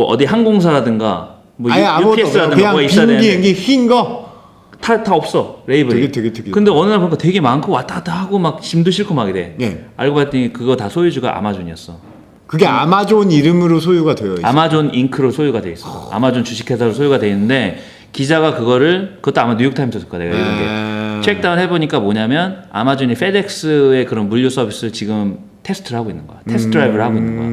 어디 항공사라든가 뭐 UPS라든가 뭐가 있어야 되는데 비행기 흰 거 다 없어. 레이블이. 되게 근데 어느 날 보니까 되게 많고 왔다 갔다 하고 막 짐도 싣고 막 이래. 알고 봤더니 그거 다 소유주가 아마존이었어. 그게 아마존 이름으로 소유가 되어 있어. 아마존 잉크로 소유가 돼 있어. 아마존 주식회사로 소유가 돼 있는데 기자가 그것도 아마 뉴욕타임스였을 거야. 내가 이런 게 체크다운 해보니까 뭐냐면 아마존이 페덱스의 그런 물류 서비스를 지금 테스트를 하고 있는 거야. 테스트 드라이브를 하고 있는 거야.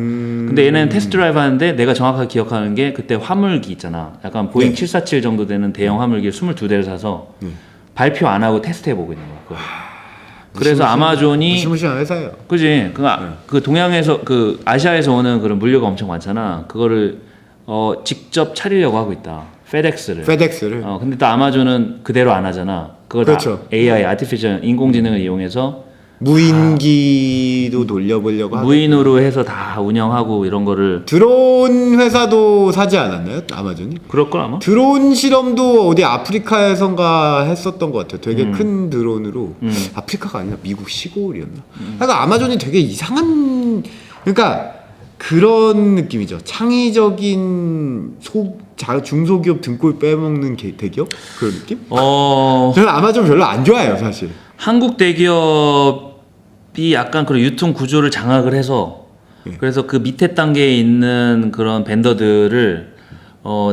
근데 얘는 테스트 드라이브 하는데 내가 정확하게 기억하는 게 그때 화물기 있잖아. 약간 보잉 747 정도 되는 대형 화물기를 22대를 사서 발표 안 하고 테스트 해보고 있는 거야. 그래서 아마존이 무시무시한 회사예요. 그지? 그 동양에서 그 아시아에서 오는 그런 물류가 엄청 많잖아. 그거를 직접 차리려고 하고 있다. 페덱스를. 근데 또 아마존은 그대로 안 하잖아. 그걸 그렇죠. 다 AI, 아티피셜 인공지능을 이용해서 무인기도 돌려보려고 하고 무인으로 해서 다 운영하고 이런 거를. 드론 회사도 사지 않았나요? 아마존이? 그럴걸 아마? 드론 실험도 어디 아프리카에선가 했었던 것 같아요. 되게 큰 드론으로. 아프리카가 아니라 미국 시골이었나? 그러니까 아마존이 되게 이상한, 그러니까 그런 느낌이죠. 창의적인 중소기업 등골 빼먹는 대기업? 그런 느낌? 저는 아마존 별로 안 좋아해요, 사실. 한국 대기업이 약간 그런 유통 구조를 장악을 해서 그래서 그 밑에 단계에 있는 그런 벤더들을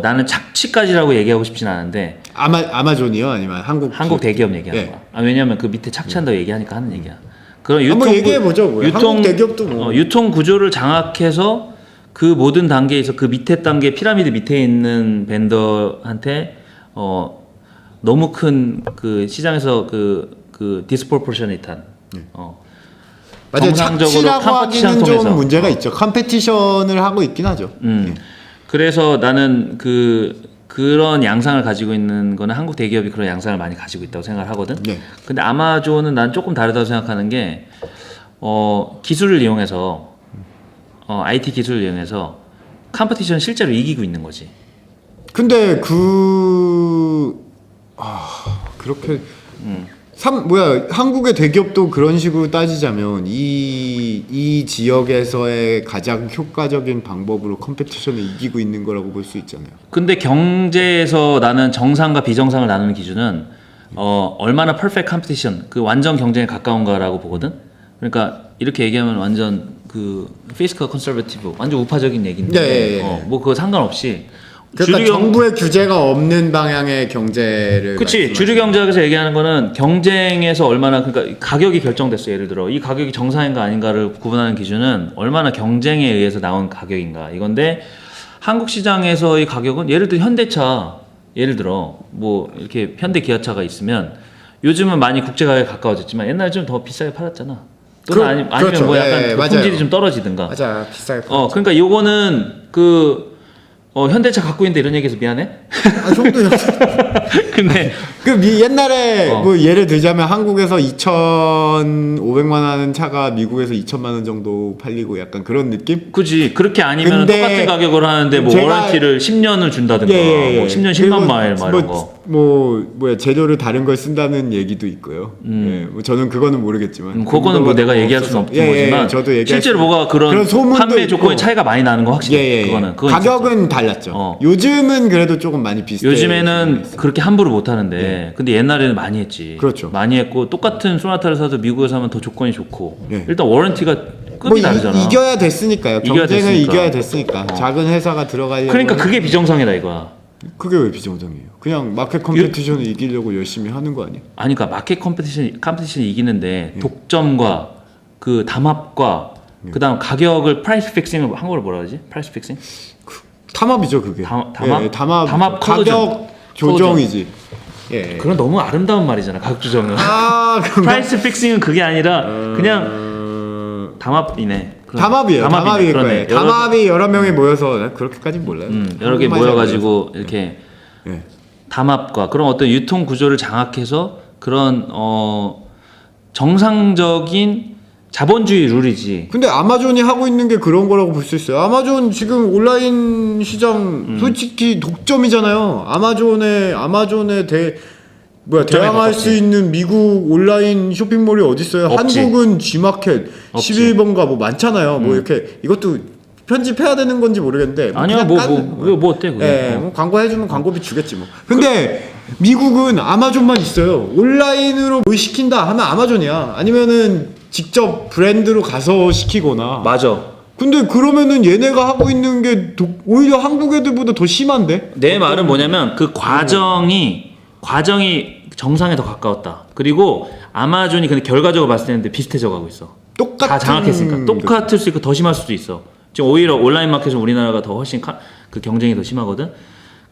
나는 착취까지라고 얘기하고 싶진 않은데 아마존이요? 아니면 한국 대기업 얘기하는 거야. 왜냐면 그 밑에 착취한다고 얘기하니까 하는 얘기야. 그런 한번 얘기해보죠. 뭐. 한국 대기업도 뭐. 유통 구조를 장악해서 그 모든 단계에서 그 밑에 단계 피라미드 밑에 있는 벤더한테 너무 큰 그 시장에서 그 디스프로포셔네이트한 맞아요. 정상적으로 착취라고 하기는 좀 문제가 있죠. 컴페티션을 하고 있긴 하죠. 그래서 나는 그런 양상을 가지고 있는 거는 한국 대기업이 그런 양상을 많이 가지고 있다고 생각을 하거든. 네. 근데 아마존은 난 조금 다르다고 생각하는 게 기술을 이용해서 IT 기술을 이용해서 컴페티션 실제로 이기고 있는 거지. 근데 그렇게 한국의 대기업도 그런 식으로 따지자면 이 지역에서의 가장 효과적인 방법으로 컴페티션을 이기고 있는 거라고 볼 수 있잖아요. 근데 경제에서 나는 정상과 비정상을 나누는 기준은 얼마나 퍼펙트 컴페티션, 그 완전 경쟁에 가까운가라고 보거든. 그러니까 이렇게 얘기하면 완전 그 피스컬 컨서버티브, 완전 우파적인 얘기인데 뭐 그거 상관없이 그러니까 정부의 규제가 없는 방향의 경제를. 그렇지. 주류 경제학에서 얘기하는 거는 경쟁에서 얼마나, 그러니까 가격이 결정됐어. 예를 들어 이 가격이 정상인가 아닌가를 구분하는 기준은 얼마나 경쟁에 의해서 나온 가격인가 이건데, 한국 시장에서의 가격은 예를 들어 현대차, 예를 들어 뭐 이렇게 현대 기아차가 있으면 요즘은 많이 국제 가격에 가까워졌지만 옛날에 좀 더 비싸게 팔았잖아. 또는 아니면 그렇죠. 뭐 약간 예, 품질이 좀 떨어지든가. 맞아, 비싸게. 그러니까 요거는 현대차 갖고 있는데 이런 얘기해서 미안해? 정도요. 근데 옛날에 뭐 예를 들자면 한국에서 2,500만 원 하는 차가 미국에서 2천만 원 정도 팔리고 약간 그런 느낌? 그지. 그렇게 아니면 똑같은 가격으로 하는데 뭐 워런티를 10년을 준다든가 뭐 10년 10만 마일 막 이런 거. 재료를 다른 걸 쓴다는 얘기도 있고요. 뭐 저는 그거는 모르겠지만. 그거는 뭐 내가 얘기할 수는 없는 거지만 저도 실제로 뭐가 그런 판매 조건의 차이가 많이 나는 거 확실해. 그거는 가격은 달랐죠. 요즘은 그래도 조금 많이 비슷해. 요즘에는 그렇게 함부로 못 하는데 근데 옛날에는 많이 했지. 그렇죠. 많이 했고 똑같은 소나타를 사도 미국에서 하면 더 조건이 좋고 일단 워런티가 급이 다르잖아. 이겨야 됐으니까. 경쟁을 이겨야 됐으니까. 작은 회사가 들어가려고. 그러니까 그게 비정상이다 이거야. 그게 왜 비정상이에요? 그냥 마켓 컴페티션을 이기려고 열심히 하는 거 아니에요? 아니, 그러니까 마켓 컴페티션을 이기는데 독점과 그 담합과 그다음 가격을 프라이스 픽싱을 한국어로 뭐라 그러지? 프라이스 픽싱? 담합이죠, 그게. 담합 가격 조정이지. 예. 그건 너무 아름다운 말이잖아. 가격 조정은. 프라이스 픽싱은 그게 아니라 그냥 담합이네. 담합이에요. 담합일 거예요. 담합이 여러 명이 모여서 그렇게까지 몰라요. 여러 개 모여가지고 이렇게 담합과 그런 어떤 유통 구조를 장악해서 그런 정상적인 자본주의 룰이지. 근데 아마존이 하고 있는 게 그런 거라고 볼 수 있어요. 아마존 지금 온라인 시장 솔직히 독점이잖아요. 아마존에 대항할 수 있는 미국 온라인 쇼핑몰이 어디 있어요? 없지. 한국은 G마켓 11번가 뭐 많잖아요. 뭐 이렇게 이것도 편집해야 되는 건지 모르겠는데. 아니야, 뭐 어때 그게? 뭐 광고해주면 광고비 주겠지 뭐. 근데 미국은 아마존만 있어요. 온라인으로 뭘 시킨다 하면 아마존이야. 아니면은 직접 브랜드로 가서 시키거나. 맞아. 근데 그러면은 얘네가 하고 있는 게 오히려 한국 애들보다 더 심한데? 내 말은 뭐냐면 그 과정이 정상에 더 가까웠다. 그리고 아마존이 근데 결과적으로 봤을 때는 비슷해져 가고 있어. 다 장악했으니까. 똑같을 수 있고 더 심할 수도 있어. 지금 오히려 온라인 마켓은 우리나라가 더 훨씬 그 경쟁이 더 심하거든.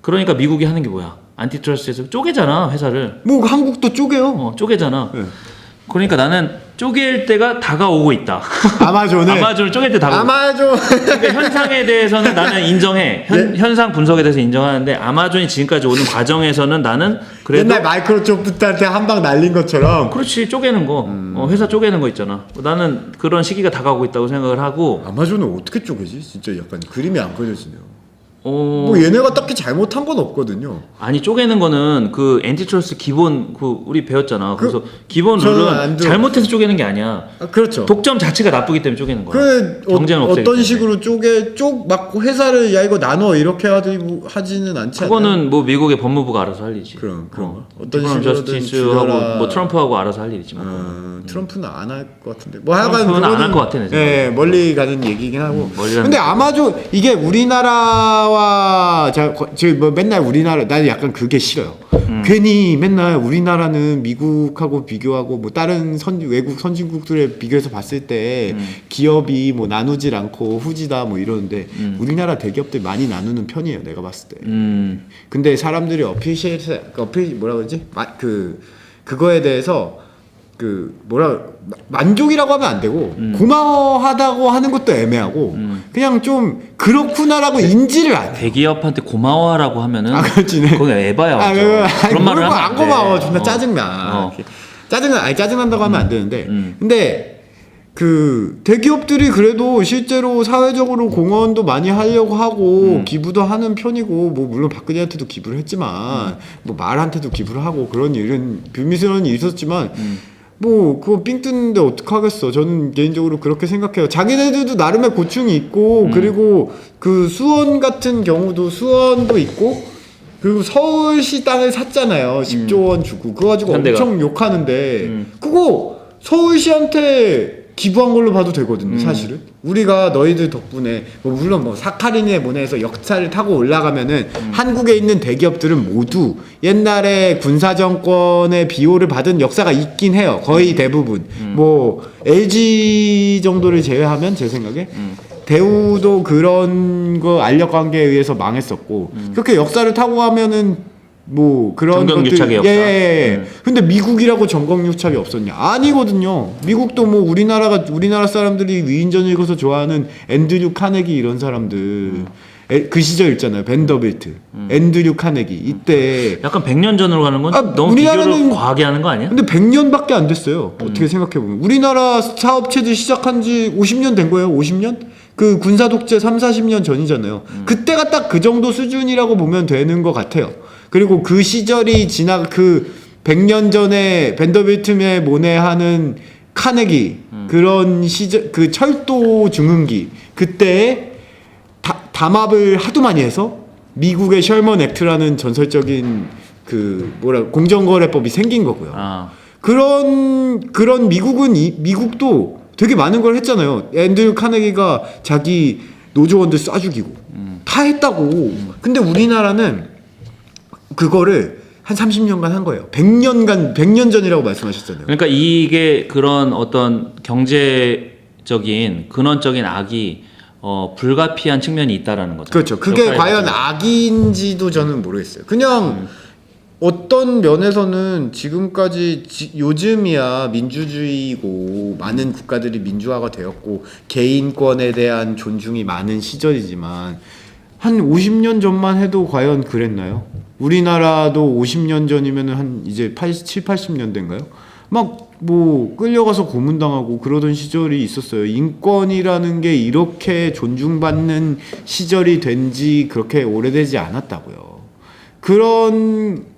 그러니까 미국이 하는 게 뭐야? 안티트러스트에서 쪼개잖아, 회사를. 뭐 한국도 쪼개요. 쪼개잖아. 그러니까 나는 쪼갤 때가 다가오고 있다. 아마존을 쪼갤 때 다가오고. 그러니까 현상에 대해서는 나는 인정해. 현상 분석에 대해서 인정하는데 아마존이 지금까지 오는 과정에서는 나는 그래도 옛날 마이크로소프트한테 한 방 날린 것처럼. 그렇지, 쪼개는 거. 회사 쪼개는 거 있잖아. 나는 그런 시기가 다가오고 있다고 생각을 하고. 아마존은 어떻게 쪼개지? 진짜 약간 그림이 안 그려지네요. 뭐 얘네가 딱히 잘못한 건 없거든요. 아니, 쪼개는 거는 그 엔티트러스트 기본 우리 배웠잖아. 그래서 기본 룰은 잘못해서 쪼개는 게 아니야. 그렇죠. 독점 자체가 나쁘기 때문에 쪼개는 거야. 경쟁을 없애기 어떤 식으로 막 회사를 야 이거 나눠 이렇게 하지는 않지. 그거는 뭐 미국의 법무부가 알아서 할 일이지. 그럼 어떤 식으로 저스티스하고 뭐 트럼프하고 알아서 할 일이지. 트럼프는 안 할 것 같은데. 트럼프는 안 할 것 같아. 멀리 가는 얘기긴 하고. 근데 아마존 이게 우리나라와 지금 뭐 맨날 우리나라 나는 약간 그게 싫어요. 괜히 맨날 우리나라는 미국하고 비교하고 뭐 다른 외국 선진국들에 비교해서 봤을 때 기업이 뭐 나누질 않고 후지다 뭐 이러는데 우리나라 대기업들 많이 나누는 편이에요. 내가 봤을 때. 근데 사람들이 뭐라 그러지? 그거에 대해서 만족이라고 하면 안 되고 고마워하다고 하는 것도 애매하고 그냥 좀 그렇구나라고 인지를 안 해. 대기업한테 고마워하라고 하면은 그렇지. 그건 에바야. 그런 말을 하면 안 고마워. 존나 짜증나. 짜증난다고 하면 안 되는데 근데 대기업들이 그래도 실제로 사회적으로 공헌도 많이 하려고 하고 기부도 하는 편이고 뭐 물론 박근혜한테도 기부를 했지만 뭐 말한테도 기부를 하고 그런 일은 불미스러운 일이 있었지만 뭐 그거 삥 뜯는데 어떡하겠어. 저는 개인적으로 그렇게 생각해요. 자기네들도 나름의 고충이 있고 그리고 수원 같은 경우도 수원도 있고 그리고 서울시 땅을 샀잖아요. 10조 원 주고 그거 가지고 현대가. 엄청 욕하는데 그거 서울시한테 기부한 걸로 봐도 되거든요. 사실은 우리가 너희들 덕분에 물론 뭐 사카린에 해서 역사를 타고 올라가면은 한국에 있는 대기업들은 모두 옛날에 군사정권의 비호를 받은 역사가 있긴 해요. 거의 대부분 뭐 LG 정도를 제외하면 제 생각에 대우도 그런 거 알력관계에 의해서 망했었고 그렇게 역사를 타고 가면은 뭐 그런 정경유착의 역사. 근데 미국이라고 정경유착이 없었냐? 아니거든요. 미국도 뭐 우리나라 사람들이 위인전 읽어서 좋아하는 앤드류 카네기 이런 사람들 그 시절 있잖아요. 벤더빌트, 앤드류 카네기 이때 약간 100년 전으로 가는 건 너무 비교를 과하게 하는 거 아니야? 근데 100년밖에 안 됐어요. 어떻게 생각해 보면 우리나라 사업체들 시작한 지 50년 된 거예요. 50년? 그 군사 독재 30-40년 전이잖아요. 그때가 딱 그 정도 수준이라고 보면 되는 것 같아요. 그리고 그 시절이 100년 전에 벤더빌트에 모내하는 카네기 그런 시절 그 철도 중흥기 그때 담합을 하도 많이 해서 미국의 셜먼 액트라는 전설적인 공정거래법이 생긴 거고요. 그런 미국도 되게 많은 걸 했잖아요. 앤드류 카네기가 자기 노조원들 쏴 죽이고 다 했다고. 근데 우리나라는 그거를 한 30년간 한 거예요. 100년 전이라고 말씀하셨잖아요. 그러니까 이게 그런 어떤 경제적인 근원적인 악이 불가피한 측면이 있다라는 거죠. 그렇죠. 그게 과연 악인지도 저는 모르겠어요. 그냥 어떤 면에서는 지금까지 요즘이야 민주주의고 많은 국가들이 민주화가 되었고 개인권에 대한 존중이 많은 시절이지만 한 50년 전만 해도 과연 그랬나요? 우리나라도 50년 전이면 한 이제 7, 80년대인가요? 막 뭐 끌려가서 고문당하고 그러던 시절이 있었어요. 인권이라는 게 이렇게 존중받는 시절이 된 지 그렇게 오래되지 않았다고요.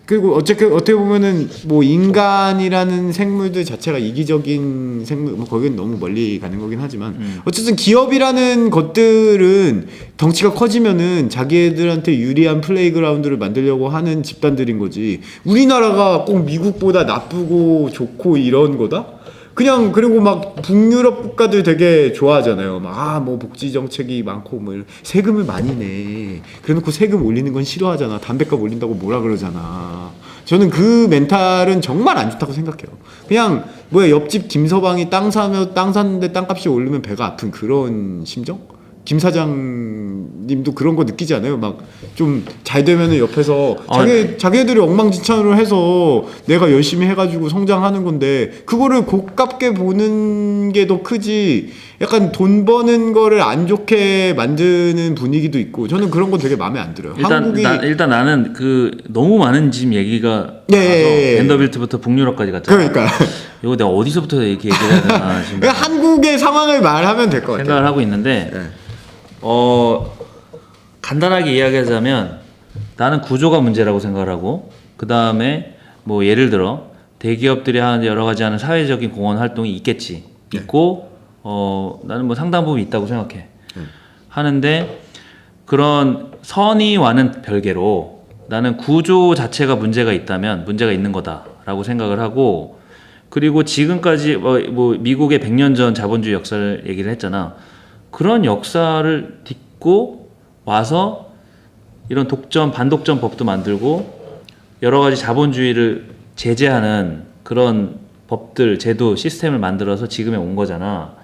그리고 어떻게 보면은 뭐 인간이라는 생물들 자체가 이기적인 생물, 뭐 거기는 너무 멀리 가는 거긴 하지만 어쨌든 기업이라는 것들은 덩치가 커지면은 자기들한테 유리한 플레이그라운드를 만들려고 하는 집단들인 거지. 우리나라가 꼭 미국보다 나쁘고 좋고 이런 거다? 그냥 그리고 막 북유럽 국가들 되게 좋아하잖아요. 뭐 복지 정책이 많고 뭐 세금을 많이 내. 그래놓고 세금 올리는 건 싫어하잖아. 담배값 올린다고 뭐라 그러잖아. 저는 그 멘탈은 정말 안 좋다고 생각해요. 그냥 옆집 김서방이 땅 샀는데 땅값이 오르면 배가 아픈 그런 심정? 김 사장님도 그런 거 느끼지 않아요? 막 좀 잘 되면은 옆에서 자기네들이 엉망진창으로 해서 내가 열심히 해가지고 성장하는 건데 그거를 고깝게 보는 게 더 크지. 약간 돈 버는 거를 안 좋게 만드는 분위기도 있고 저는 그런 거 되게 마음에 안 들어요. 일단 나는 너무 많은 지금 얘기가 벤더빌트부터 북유럽까지 갔잖아. 그러니까 이거 내가 어디서부터 이렇게 얘기를 해야 되나 지금 한국의 상황을 말하면 될 것 같아요. 생각을 하고 있는데 간단하게 이야기하자면 나는 구조가 문제라고 생각을 하고 그 다음에 뭐 예를 들어 대기업들이 하는 여러 가지 하는 사회적인 공헌 활동이 있겠지. 있고 나는 뭐 상당 부분 있다고 생각해. 하는데 그런 선의와는 별개로 나는 구조 자체가 문제가 있다면 문제가 있는 거다라고 생각을 하고 그리고 지금까지 뭐 미국의 100년 전 자본주의 역사를 얘기를 했잖아. 그런 역사를 딛고 와서 이런 독점, 반독점 법도 만들고 여러 가지 자본주의를 제재하는 그런 법들, 제도, 시스템을 만들어서 지금에 온 거잖아.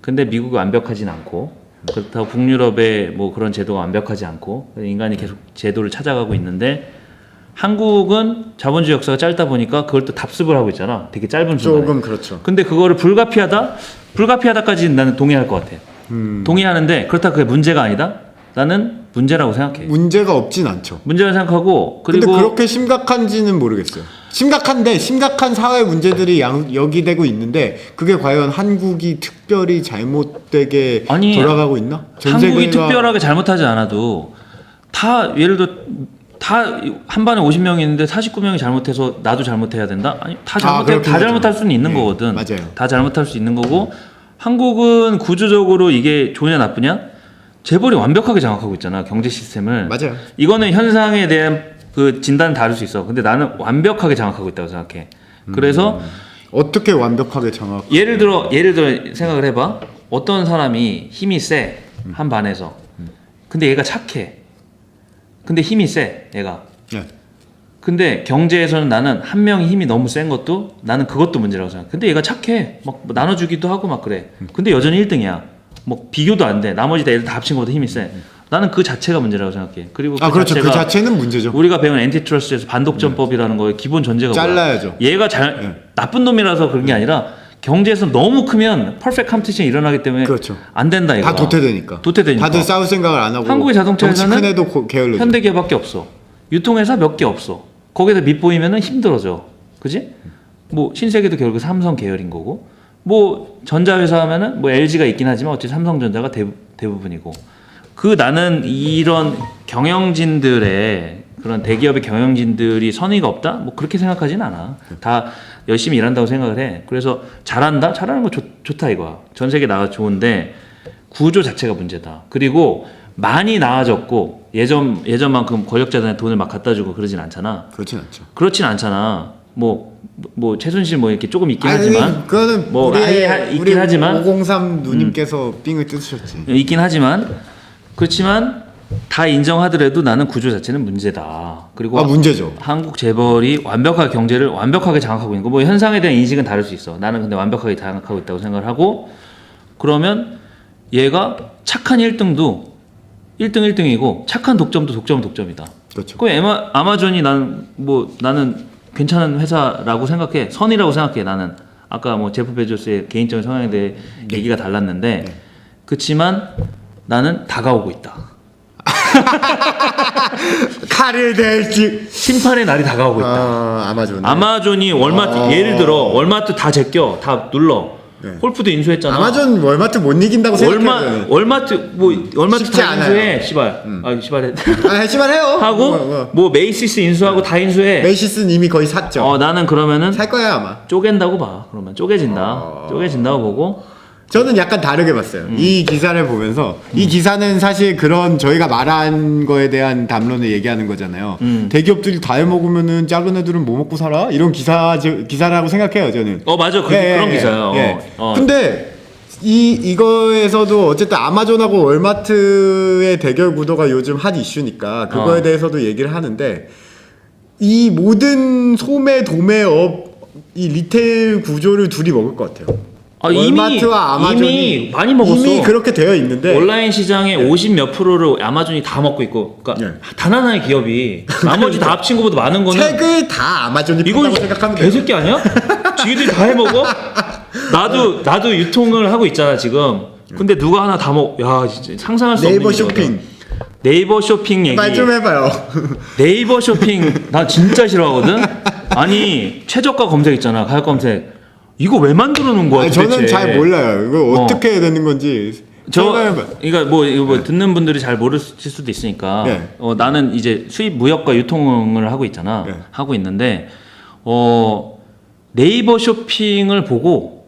근데 미국이 완벽하진 않고 그렇다고 북유럽의 뭐 그런 제도가 완벽하지 않고 인간이 계속 제도를 찾아가고 있는데 한국은 자본주의 역사가 짧다 보니까 그걸 또 답습을 하고 있잖아. 되게 짧은 순간에. 조금 그렇죠. 근데 그거를 불가피하다까지는 나는 동의할 것 같아. 동의하는데 그렇다 그게 문제가 아니다? 나는 문제라고 생각해. 문제가 없진 않죠. 문제라고 생각하고 근데 그리고 그렇게 심각한지는 모르겠어요. 심각한데 심각한 사회 문제들이 여기되고 있는데 그게 과연 한국이 특별히 잘못되게 아니, 돌아가고 있나? 전 한국이 세계가- 특별하게 잘못하지 않아도 다 예를 들어 다 한 반에 50명이 있는데 49명이 잘못해서 나도 잘못해야 된다? 아니 다 그렇긴 하죠. 잘못할 수는 있는 네, 거거든. 맞아요. 다 잘못할 수 있는 거고 한국은 구조적으로 이게 좋으냐 나쁘냐? 재벌이 완벽하게 장악하고 있잖아 경제 시스템을. 맞아요. 이거는 현상에 대한 그 진단은 다를 수 있어. 근데 나는 완벽하게 장악하고 있다고 생각해. 그래서 어떻게 완벽하게 장악? 예를 들어 생각을 해봐. 어떤 사람이 힘이 세 한 반에서. 근데 얘가 착해. 근데 힘이 세 얘가. 네. 근데 경제에서는 나는 한 명이 힘이 너무 센 것도 나는 그것도 문제라고 생각해. 근데 얘가 착해. 막뭐 나눠주기도 하고 막 그래. 근데 여전히 1등이야. 뭐 비교도 안 돼. 나머지 다 합친 것보다 힘이 세. 나는 그 자체가 문제라고 생각해. 그리고 그렇죠. 그 자체는 문제죠. 우리가 배운 앤티트러스트에서 반독점법이라는 거의 기본 전제가 잘라야죠. 뭐야? 얘가 나쁜 놈이라서 그런 게 아니라 경제에서 너무 크면 퍼펙트 컴피티션이 일어나기 때문에 그렇죠. 안 된다 이거. 다 도태되니까. 도태되니까. 다들 싸울 생각을 안 하고. 한국의 자동차에서는 덩치 큰 애도 게을르죠. 현대기아밖에 없어. 유통회사 몇 개 없어. 거기서 밑보이면은 힘들어져. 그지? 뭐 신세계도 결국 삼성 계열인 거고. 뭐 전자회사 하면은 뭐 LG가 있긴 하지만 어차피 삼성전자가 대부분이고. 그 나는 이런 경영진들의 그런 대기업의 경영진들이 선의가 없다? 뭐 그렇게 생각하진 않아. 다 열심히 일한다고 생각을 해. 그래서 잘한다? 잘하는 거 좋다 이거야. 전 세계 나가 좋은데 구조 자체가 문제다. 그리고 많이 나아졌고 예전만큼 권력자들한테 돈을 막 갖다 주고 그러진 않잖아. 그렇진 않죠. 그렇진 않잖아. 뭐 최순실 뭐 이렇게 조금 있긴 하지만 그거는 뭐 아예 있긴 하지만 503 누님께서 삥을 뜯으셨지. 있긴 하지만 그렇지만 다 인정하더라도 나는 구조 자체는 문제다. 그리고 문제죠. 한국 재벌이 완벽하게 경제를 완벽하게 장악하고 있는 거. 뭐 현상에 대한 인식은 다를 수 있어. 나는 근데 완벽하게 장악하고 있다고 생각을 하고 그러면 얘가 착한 1등도 1등이고 착한 독점도 독점이다. 그렇죠. 그 아마존이 나는 괜찮은 회사라고 생각해. 선이라고 생각해. 나는 아까 뭐 제프 베조스의 개인적인 성향에 대해 얘기가 달랐는데 그렇지만 나는 다가오고 있다. 칼을 댈지 심판의 날이 다가오고 있다. 아마존. 아마존이 월마트 예를 들어 월마트 다 제껴 다 눌러. 네. 홀푸드 인수했잖아. 아마존 월마트 못 이긴다고 생각해요. 월마트 쉽지 다 않아요. 인수해. 씨발. 씨발해. 하지만 해요. 하고 뭐 메이시스 인수하고 다 인수해. 메이시스는 이미 거의 샀죠. 나는 그러면은 살 거야 아마. 쪼갠다고 봐. 그러면 쪼개진다고 보고. 저는 약간 다르게 봤어요. 이 기사를 보면서 이 기사는 사실 그런 저희가 말한 거에 대한 담론을 얘기하는 거잖아요. 대기업들이 다 해먹으면은 작은 애들은 뭐 먹고 살아? 이런 기사라고 생각해요 저는. 맞아. 그런 기사야. 근데 이거에서도 어쨌든 아마존하고 월마트의 대결 구도가 요즘 핫 이슈니까 그거에 대해서도 얘기를 하는데 이 모든 소매 도매업 이 리테일 구조를 둘이 먹을 것 같아요. 월마트와 아마존이 이미 많이 먹었어. 이미 그렇게 되어 있는데 온라인 시장의 50 몇 프로를 아마존이 다 먹고 있고, 그러니까 단 하나의 기업이 나머지 다 합친 것보다 많은 거는 책을 다 아마존이 이거 판다고 생각하면 돼요. 개새끼 아니야? 지들이 다 해먹어? 나도 유통을 하고 있잖아 지금. 근데 누가 하나 다 먹? 야 진짜 상상할 수 없는 네이버 일이거든. 쇼핑 네이버 쇼핑 얘기. 말 좀 해봐요. 네이버 쇼핑 나 진짜 싫어하거든. 아니 최저가 검색 있잖아 가격 검색. 이거 왜 만들어 놓은 거야? 도대체? 저는 잘 몰라요. 이거 어떻게 해야 되는 건지. 그러니까 이거 듣는 분들이 잘 모르실 수도 있으니까. 네. 나는 이제 수입 무역과 유통을 하고 있잖아. 네. 하고 있는데 네이버 쇼핑을 보고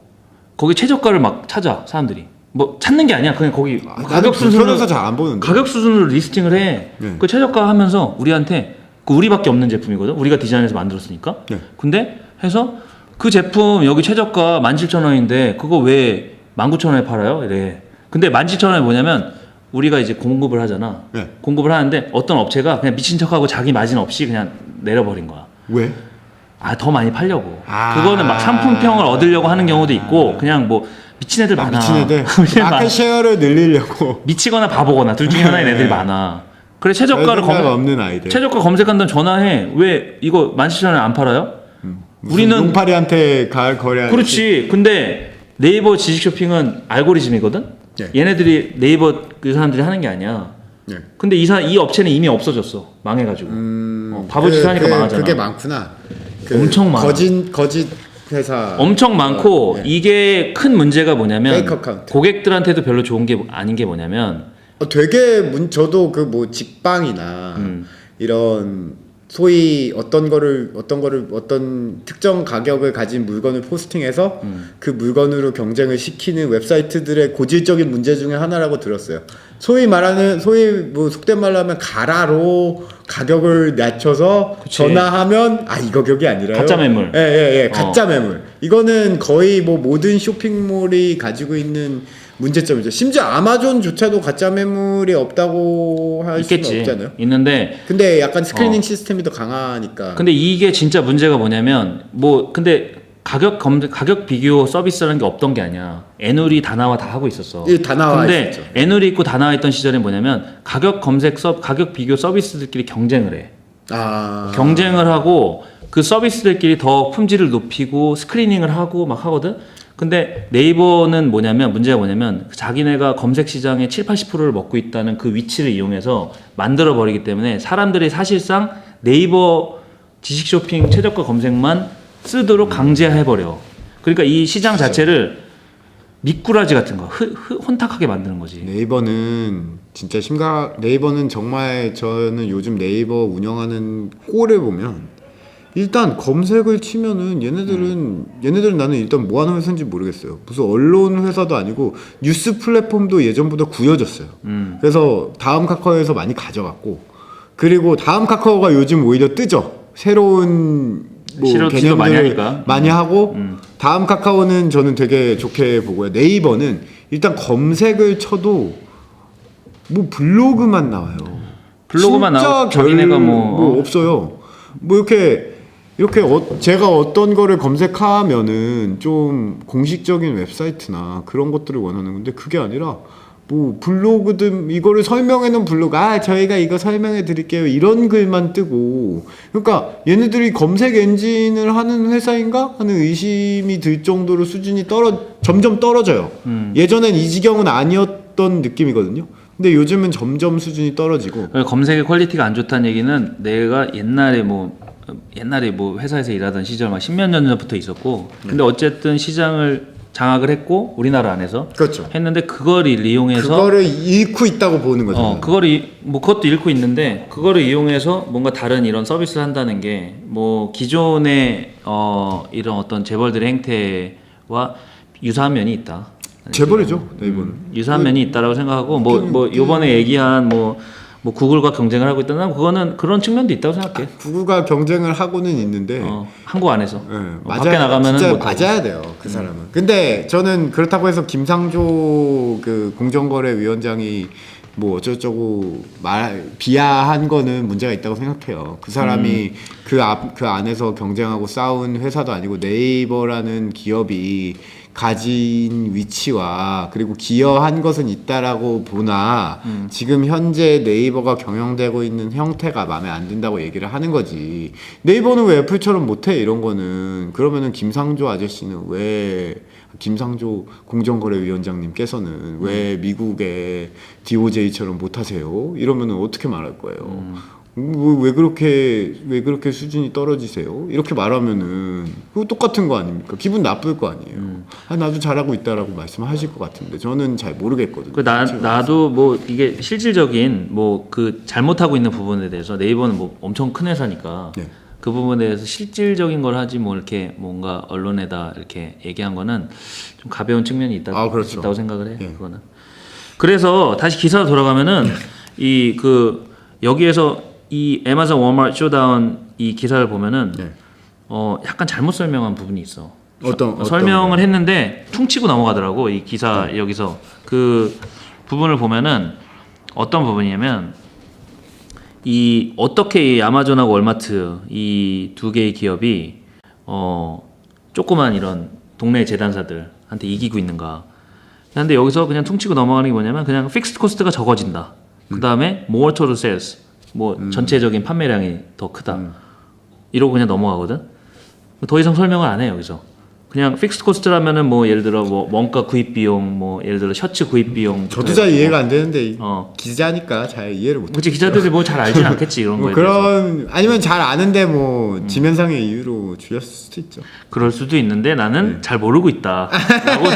거기 최저가를 막 찾아 사람들이. 뭐 찾는 게 아니야. 그냥 거기 가격 수준으로 잘안 보는데. 가격 수준으로 리스팅을 해. 네. 그 최저가 하면서 우리한테 우리밖에 없는 제품이거든. 우리가 디자인해서 만들었으니까. 네. 근데 해서 그 제품 여기 최저가 17,000원인데 그거 왜 19,000원에 팔아요? 이래. 근데 17,000원이 뭐냐면 우리가 이제 공급을 하잖아. 네. 공급을 하는데 어떤 업체가 그냥 미친 척하고 자기 마진 없이 그냥 내려버린 거야. 왜? 아, 더 많이 팔려고. 아. 그거는 막 상품평을 얻으려고 하는 경우도 있고 그냥 뭐 미친 애들 많아. 미친 애들. 그냥 마켓 쉐어를 늘리려고. 미치거나 바보거나 둘 중에 하나인 애들이 많아. 그래 최저가를 없는 아이들. 최저가 검색한다면 전화해. 왜 이거 17,000원에 안 팔아요? 우리는 용팔이한테 거래하는. 그렇지. 근데 네이버 지식 쇼핑은 알고리즘이거든. 네. 얘네들이 네이버 그 사람들이 하는 게 아니야. 네. 근데 이 업체는 이미 없어졌어. 망해가지고. 바보짓 하니까 망하잖아. 그게 많구나. 엄청 많아. 거짓 회사. 엄청 많고 네. 이게 큰 문제가 뭐냐면 페이크 어카운트. 고객들한테도 별로 좋은 게 아닌 게 뭐냐면 되게 저도 그 뭐 직방이나 이런 소위 어떤 특정 가격을 가진 물건을 포스팅해서 그 물건으로 경쟁을 시키는 웹사이트들의 고질적인 문제 중에 하나라고 들었어요. 소위 뭐 속된 말로 하면 가라로 가격을 낮춰서 그치. 전화하면 이 가격이 아니라요. 가짜 매물. 예, 가짜 매물. 이거는 거의 뭐 모든 쇼핑몰이 가지고 있는 문제점이죠. 심지어 아마존조차도 가짜 매물이 없다고 할 수는 있겠지. 없잖아요. 있는데 근데 약간 스크리닝 시스템이 더 강하니까. 근데 이게 진짜 문제가 뭐냐면 근데 가격 비교 서비스라는 게 없던 게 아니야. 애누리 다나와 다 하고 있었어. 다 나와 근데 있었죠. 애누리 있고 다나와 있던 시절에 뭐냐면 가격 비교 서비스들끼리 경쟁을 해. 경쟁을 하고 그 서비스들끼리 더 품질을 높이고 스크리닝을 하고 막 하거든. 근데 네이버는 문제가 뭐냐면 자기네가 검색 시장의 70-80%를 먹고 있다는 그 위치를 이용해서 만들어 버리기 때문에 사람들이 사실상 네이버 지식 쇼핑 최저가 검색만 쓰도록 강제해 버려. 그러니까 이 시장 자체를 미꾸라지 같은 거 혼탁하게 만드는 거지. 네이버는 진짜 네이버는 정말 저는 요즘 네이버 운영하는 꼴을 보면 일단 검색을 치면은 얘네들은 나는 일단 뭐 하는 회사인지 모르겠어요. 무슨 언론 회사도 아니고 뉴스 플랫폼도 예전보다 구려졌어요. 그래서 다음 카카오에서 많이 가져갔고, 그리고 다음 카카오가 요즘 오히려 뜨죠. 새로운 개념들 많이 하니까. 많이 하고 다음 카카오는 저는 되게 좋게 보고요. 네이버는 일단 검색을 쳐도 뭐 블로그만 나와요. 블로그만 나오고 자기네가 뭐 없어요. 뭐 이렇게 제가 어떤 거를 검색하면은 좀 공식적인 웹사이트나 그런 것들을 원하는 건데 그게 아니라 뭐 블로그든 이거를 설명해놓은 블로그 저희가 이거 설명해 드릴게요 이런 글만 뜨고, 그러니까 얘네들이 검색 엔진을 하는 회사인가 하는 의심이 들 정도로 수준이 점점 떨어져요. 예전엔 이 지경은 아니었던 느낌이거든요. 근데 요즘은 점점 수준이 떨어지고. 검색의 퀄리티가 안 좋다는 얘기는 내가 옛날에 회사에서 일하던 시절 막 10몇 년 전부터 있었고, 근데 어쨌든 시장을 장악을 했고 우리나라 안에서 그렇죠. 했는데 그거를 이용해서 그거를 잃고 있다고 보는 거죠. 그것도 잃고 있는데 그거를 이용해서 뭔가 다른 이런 서비스를 한다는 게 뭐 기존의 이런 어떤 재벌들의 행태와 유사한 면이 있다. 재벌이죠, 네이버는. 유사한 면이 있다라고 생각하고 요번에 얘기한 구글과 경쟁을 하고 있다는 그거는 그런 측면도 있다고 생각해. 구글과 경쟁을 하고는 있는데 한국 안에서 밖에 나가면은 진짜 맞아야 돼요, 그 사람은. 근데 저는 그렇다고 해서 김상조 그 공정거래위원장이 뭐 어쩌고저쩌고 비하한 거는 문제가 있다고 생각해요. 그 사람이 그 안에서 경쟁하고 싸운 회사도 아니고 네이버라는 기업이 가진 위치와 그리고 기여한 것은 있다라고 보나 지금 현재 네이버가 경영되고 있는 형태가 마음에 안 든다고 얘기를 하는 거지. 네이버는 왜 애플처럼 못해 이런 거는. 그러면은 김상조 공정거래위원장님께서는 왜 미국의 DOJ처럼 못하세요? 이러면은 어떻게 말할 거예요? 왜 그렇게 수준이 떨어지세요? 이렇게 말하면은 그거 똑같은 거 아닙니까? 기분 나쁠 거 아니에요. 나도 잘하고 있다라고 말씀하실 것 같은데 저는 잘 모르겠거든요. 나도 이게 실질적인 그 잘못하고 있는 부분에 대해서 네이버는 엄청 큰 회사니까 네. 그 부분에 대해서 실질적인 걸 하지 이렇게 뭔가 언론에다 이렇게 얘기한 거는 좀 가벼운 측면이 있다고 생각을 해. 네. 그거는. 그래서 다시 기사로 돌아가면은 여기에서 이 애마존 워마트 쇼다운 이 기사를 보면은 약간 잘못 설명한 부분이 있어. 설명을 했는데 퉁치고 넘어가더라고 이 기사. 여기서 그 부분을 보면은 어떤 부분이냐면 이 어떻게 이 아마존하고 월마트 이 두 개의 기업이 조그만 이런 동네 재단사들한테 이기고 있는가. 근데 여기서 그냥 퉁치고 넘어가는 게 뭐냐면 그냥 픽스드 코스트가 적어진다. 그 다음에 more total sales, 뭐 전체적인 판매량이 더 크다. 이러고 그냥 넘어가거든. 더 이상 설명을 안 해 여기서. 그냥 픽스드 코스트라면은 뭐 예를 들어 뭐 원가 구입 비용, 뭐 예를 들어 셔츠 구입 비용. 저도 잘 이해가 안 되는데 어. 기자니까 잘 이해를 못. 그치 기자들이 뭐 잘 알진 않겠지 이런 뭐 거에 대해서. 그런 아니면 잘 아는데 뭐 지면상의 이유로 줄였을 수도 있죠. 그럴 수도 있는데 나는 잘 모르고 있다. 라고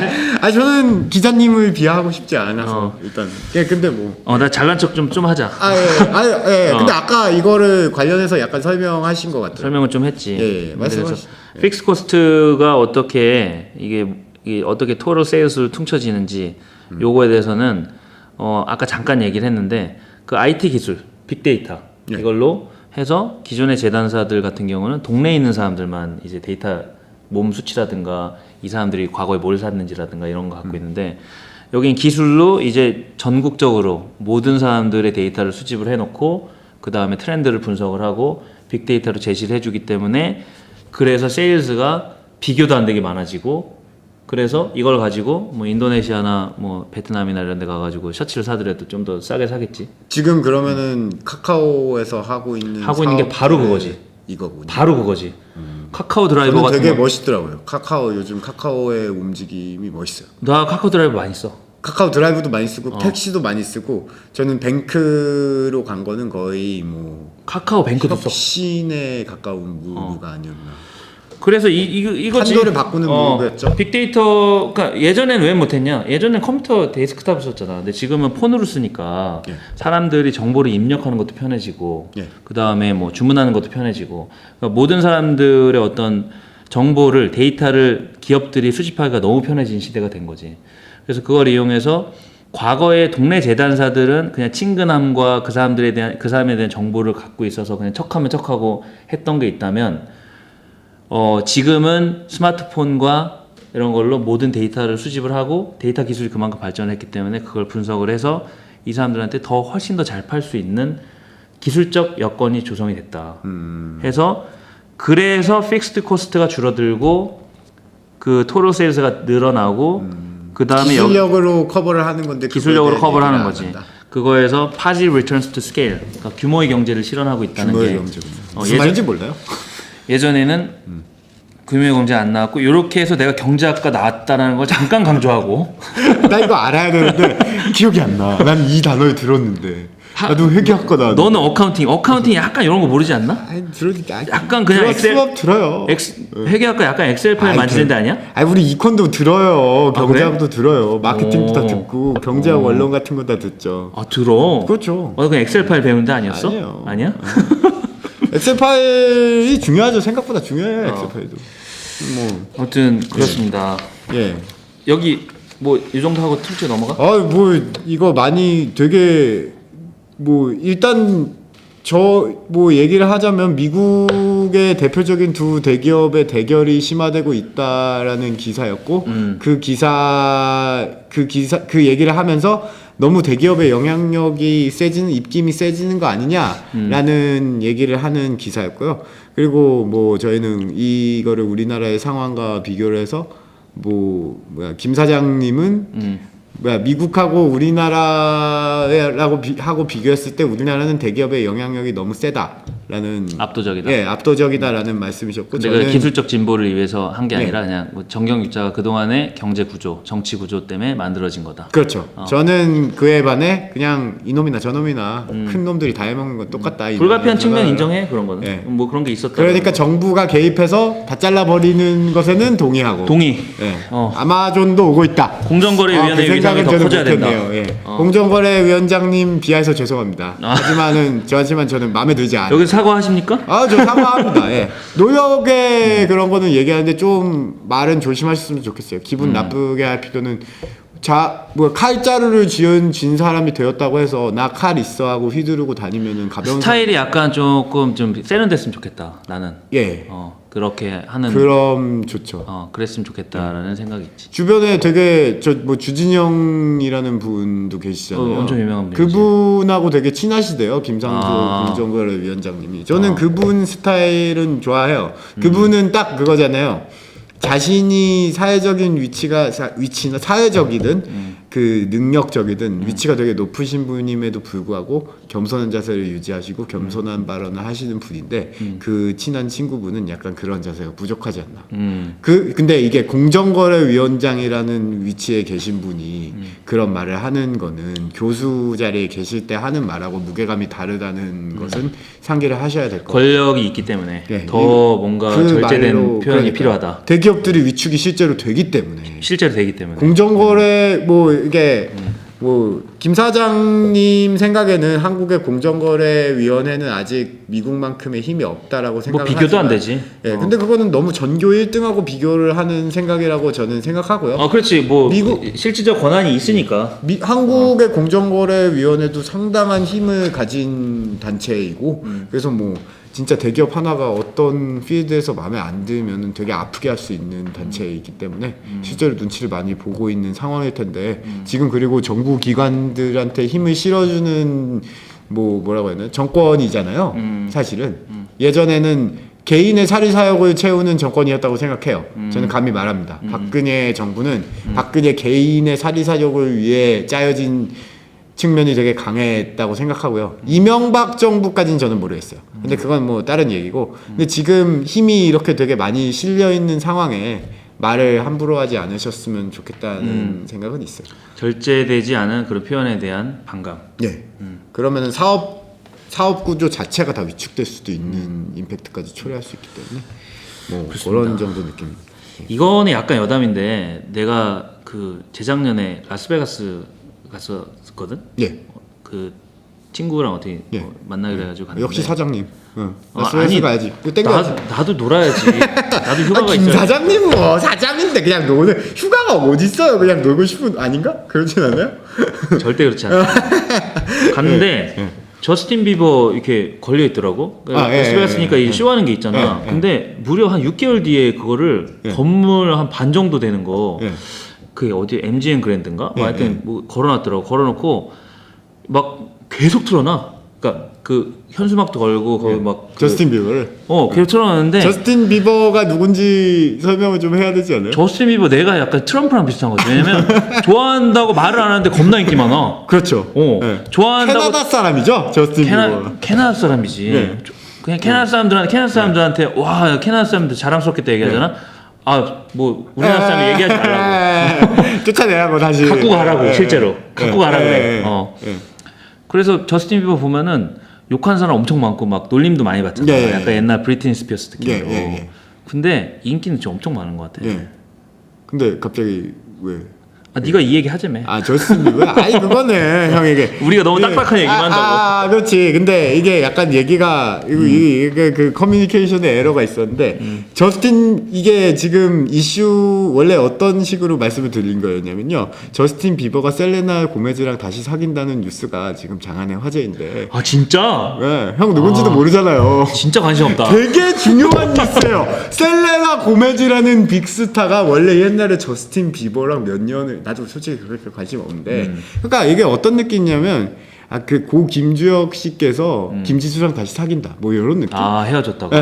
아 저는 기자님을 비하하고 싶지 않아서 일단. 예 근데 뭐. 나 잘난 척 좀 하자. 예. 근데 아까 이거를 관련해서 약간 설명하신 것 같아요. 설명을 좀 했지. 예, 말씀하시죠. 픽스 코스트가 어떻게 이게 어떻게 토럴 세일스로 퉁쳐지는지 요거에 대해서는 아까 잠깐 얘기를 했는데 그 IT 기술, 빅데이터 이걸로 해서 기존의 재단사들 같은 경우는 동네에 있는 사람들만 이제 데이터 몸 수치라든가 이 사람들이 과거에 뭘 샀는지라든가 이런 거 갖고 있는데 여긴 기술로 이제 전국적으로 모든 사람들의 데이터를 수집을 해놓고 그 다음에 트렌드를 분석을 하고 빅데이터로 제시를 해주기 때문에 그래서 세일즈가 비교도 안 되게 많아지고 그래서 이걸 가지고 뭐 인도네시아나 뭐 베트남이나 이런 데 가가지고 셔츠를 사더라도 좀 더 싸게 사겠지. 지금 그러면은 카카오에서 하고 있는 게 바로 그거지. 이거군요. 바로 그거지. 카카오 드라이버 저는 같은 되게 거. 멋있더라고요. 요즘 카카오의 움직임이 멋있어요. 나 카카오 드라이버 많이 써. 카카오 드라이브도 많이 쓰고 택시도 많이 쓰고 저는 뱅크로 간 거는 거의 뭐 카카오 뱅크도 써. 혁신에 가까운 무브가 아니었나. 그래서 이거지. 판도를 바꾸는 무브였죠. 빅데이터, 그러니까 예전엔 왜 못했냐? 예전엔 컴퓨터 데스크탑을 썼잖아. 근데 지금은 폰으로 쓰니까 사람들이 정보를 입력하는 것도 편해지고, 그 다음에 뭐 주문하는 것도 편해지고, 그러니까 모든 사람들의 어떤 정보를 데이터를 기업들이 수집하기가 너무 편해진 시대가 된 거지. 그래서 그걸 이용해서 과거의 동네 재단사들은 그냥 친근함과 그 사람에 대한 정보를 갖고 있어서 그냥 척하면 척하고 했던 게 있다면 지금은 스마트폰과 이런 걸로 모든 데이터를 수집을 하고 데이터 기술이 그만큼 발전했기 때문에 그걸 분석을 해서 이 사람들한테 더 훨씬 더 잘 팔 수 있는 기술적 여건이 조성이 됐다. 해서 그래서 픽스드 코스트가 줄어들고 그 토럴 세일즈가 늘어나고 그 다음에 기술력으로 커버를 하는 건데 기술력으로 커버를 하는 거지. 그거에서 positive returns to scale, 그러니까 규모의 경제를 실현하고 있다는 규모의 게 경제군요. 무슨 말인지 몰라요? 예전에는 규모의 경제 안 나왔고 이렇게 해서 내가 경제학과 나왔다는 걸 잠깐 강조하고 나 이거 알아야 되는데 기억이 안 나. 난 이 단어를 들었는데 나도 회계학과 나왔는데. 너는 어카운팅 약간 이런 거 모르지 않나? 아니 들으니까 약간 그냥 엑셀 수업 들어요. 회계학과 약간 엑셀 파일 만지는 데 아니야? 아니 우리 이콘도 들어요. 경제학도 그래? 들어요. 마케팅도 다 듣고 경제학 원론 같은 거 다 듣죠. 아 들어. 그렇죠. 그냥 엑셀 파일 배우는 데 아니었어? 아니에요. 아니야? 엑셀 파일이 중요하죠. 생각보다 중요해요. 엑셀 파일도. 뭐 아무튼 그렇습니다. 예. 여기 뭐 이 정도 하고 툴째 넘어가? 뭐 이거 많이 되게 뭐 일단 저 뭐 얘기를 하자면 미국의 대표적인 두 대기업의 대결이 심화되고 있다라는 기사였고 그 얘기를 하면서 너무 대기업의 영향력이 세지는 입김이 세지는 거 아니냐라는 얘기를 하는 기사였고요. 그리고 뭐 저희는 이거를 우리나라의 상황과 비교를 해서 김 사장님은 미국하고 우리나라하고 하고 비교했을 때 우리나라는 대기업의 영향력이 너무 세다라는 압도적이다. 예, 압도적이다라는 말씀이셨고 저는 그 기술적 진보를 위해서 한 게 아니라 그냥 뭐 정경유자가 그동안의 경제 구조, 정치 구조 때문에 만들어진 거다. 그렇죠. 저는 그에 반해 그냥 이놈이나 저놈이나 큰 놈들이 다 해먹는 건 똑같다. 불가피한 측면 인정해 그런 거는. 예. 뭐 그런 게 있었다. 그러니까 정부가 개입해서 다 잘라버리는 것에는 동의하고. 동의. 예. 어. 아마존도 오고 있다. 공정거래위원회 위상이 더 커져야 된다. 예. 공정거래위원장님 비하해서 죄송합니다. 하지만 저는 마음에 들지 않아요. 여기 사과하십니까? 저 사과합니다. 예. 노역의 그런 거는 얘기하는데 좀 말은 조심하셨으면 좋겠어요. 기분 나쁘게 할 필요는 칼자루를 진 사람이 되었다고 해서 나 칼 있어 하고 휘두르고 다니면은 가벼운 스타일이 약간 조금 좀 세련됐으면 좋겠다. 나는. 예. 그렇게 하는 그럼 좋죠. 그랬으면 좋겠다라는 생각이 있지. 주변에 되게 저 뭐 주진영이라는 분도 계시잖아요. 엄청 유명한 분이지. 그분하고 되게 친하시대요. 김상조 아. 공정거래위원장님이. 저는 그분 스타일은 좋아해요. 그분은 딱 그거잖아요. 자신이 사회적인 위치나 사회적이든 그 능력적이든 위치가 되게 높으신 분임에도 불구하고 겸손한 자세를 유지하시고 겸손한 발언을 하시는 분인데 그 친한 친구분은 약간 그런 자세가 부족하지 않나. 근데 이게 공정거래위원장이라는 위치에 계신 분이 그런 말을 하는 거는 교수 자리에 계실 때 하는 말하고 무게감이 다르다는 것은 상기를 하셔야 될 것 같아요. 권력이 있기 때문에 네, 더 뭔가 그 절제된 말로 표현이 그러니까 필요하다. 대기업들이 위축이 실제로 되기 때문에 실제로 되기 때문에. 공정거래 뭐 이게 뭐 김 사장님 생각에는 한국의 공정거래위원회는 아직 미국만큼의 힘이 없다라고 뭐 생각하지만 비교도 안 되지. 예, 근데 그거는 너무 전교 1등하고 비교를 하는 생각이라고 저는 생각하고요. 그렇지. 뭐 미국- 실질적 권한이 있으니까. 한국의 공정거래위원회도 상당한 힘을 가진 단체이고 그래서 뭐 진짜 대기업 하나가 어떤 필드에서 마음에 안 들면은 되게 아프게 할 수 있는 단체이기 때문에 실제로 눈치를 많이 보고 있는 상황일 텐데 지금 그리고 정부 기관들한테 힘을 실어주는 뭐라고 해야 되나 정권이잖아요. 사실은 예전에는 개인의 사리 사욕을 채우는 정권이었다고 생각해요. 저는 감히 말합니다. 박근혜 정부는 박근혜 개인의 사리 사욕을 위해 짜여진 측면이 되게 강했다고 생각하고요. 이명박 정부까지는 저는 모르겠어요. 근데 그건 뭐 다른 얘기고. 근데 지금 힘이 이렇게 되게 많이 실려 있는 상황에 말을 함부로 하지 않으셨으면 좋겠다는 생각은 있어요. 절제되지 않은 그런 표현에 대한 반감. 네. 그러면은 사업 구조 자체가 다 위축될 수도 있는 임팩트까지 초래할 수 있기 때문에 뭐 그런 정도 느낌입니다. 이거는 약간 여담인데 내가 그 재작년에 라스베가스 갔었거든. 예. 그 친구랑 어떻게 예. 만나기로 해가지고 갔는데. 역시 사장님. 아니, 가야지. 땡겨야지. 나도 놀아야지. 나도 휴가가 김 있어요. 사장님은 뭐 사장인데 그냥 노는 휴가가 어디 있어요? 그냥 놀고 싶은 아닌가? 그렇진 않아요? 절대 그렇지 않아. 갔는데 저스틴 비버 이렇게 걸려 있더라고. 라스베가스니까 이 쇼하는 게 있잖아. 근데 무려 한 6개월 뒤에 그거를 건물 한 반 정도 되는 거. 그게 어디 MGM 그랜드인가? 하여튼 뭐 걸어놨더라고. 걸어놓고 막 계속 틀어놔. 그러니까 그 현수막도 걸고 거기 막 저스틴 비버를. 계속 틀어놨는데 저스틴 비버가 누군지 설명을 좀 해야 되지 않아요? 저스틴 비버 내가 약간 트럼프랑 비슷한 거지. 왜냐면 좋아한다고 말을 안 하는데 겁나 인기 많아. 그렇죠. 좋아한다고. 캐나다 사람이죠, 저스틴 비버가. 캐나다 사람이지. 네. 그냥 캐나다 사람들한테 와 캐나다 사람들 자랑스럽겠다 얘기하잖아. 뭐 우리나라 사람이 얘기하지 말라고. 쫓아내라고 다시. 갖고 가라고 실제로 갖고 가라 그래. 예. 그래서 저스틴 비버 보면은 욕한 사람 엄청 많고 막 놀림도 많이 받잖아. 예. 약간 옛날 브리트니 스피어스 느낌으로. 예. 근데 인기는 좀 엄청 많은 것 같아. 예. 근데 갑자기 왜? 네가 이 얘기 하자며. 저스틴 비버? 아니 그거는 형 이게 우리가 너무 딱딱한 얘기만 한다고. 그렇지. 근데 이게 약간 얘기가 이게 그 커뮤니케이션에 에러가 있었는데 저스틴 이게 지금 이슈 원래 어떤 식으로 말씀을 드린 거였냐면요. 저스틴 비버가 셀레나 고메즈랑 다시 사귄다는 뉴스가 지금 장안의 화제인데. 진짜? 네, 형 누군지도 모르잖아요. 진짜 관심 없다. 되게 중요한 뉴스예요. 셀레나 고메즈라는 빅스타가 원래 옛날에 저스틴 비버랑 몇 년을 나도 솔직히 그렇게 관심 없는데 그러니까 이게 어떤 느낌이냐면 그 고 김주혁 씨께서 김지수랑 다시 사귄다 뭐 이런 느낌. 헤어졌다고.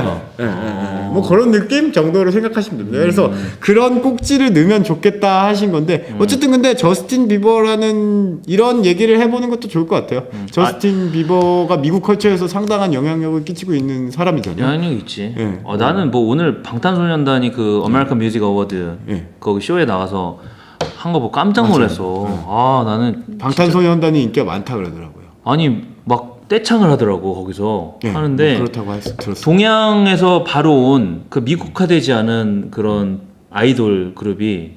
뭐 그런 느낌 정도로 생각하시면 됩니다. 그래서 그런 꼭지를 넣으면 좋겠다 하신 건데 어쨌든 근데 저스틴 비버라는 이런 얘기를 해보는 것도 좋을 것 같아요. 저스틴 비버가 미국 컬처에서 상당한 영향력을 끼치고 있는 사람이잖아요. 영향력 있지. 나는 뭐 오늘 방탄소년단이 그 아메리칸 뮤직 어워드 거기 쇼에 나가서 한 거 보고 깜짝 놀랐어. 나는 방탄소년단이 인기가 많다 그러더라고요. 아니 막 떼창을 하더라고 거기서 하는데 뭐 그렇다고 들었어요. 동양에서 바로 온 그 미국화되지 않은 그런 아이돌 그룹이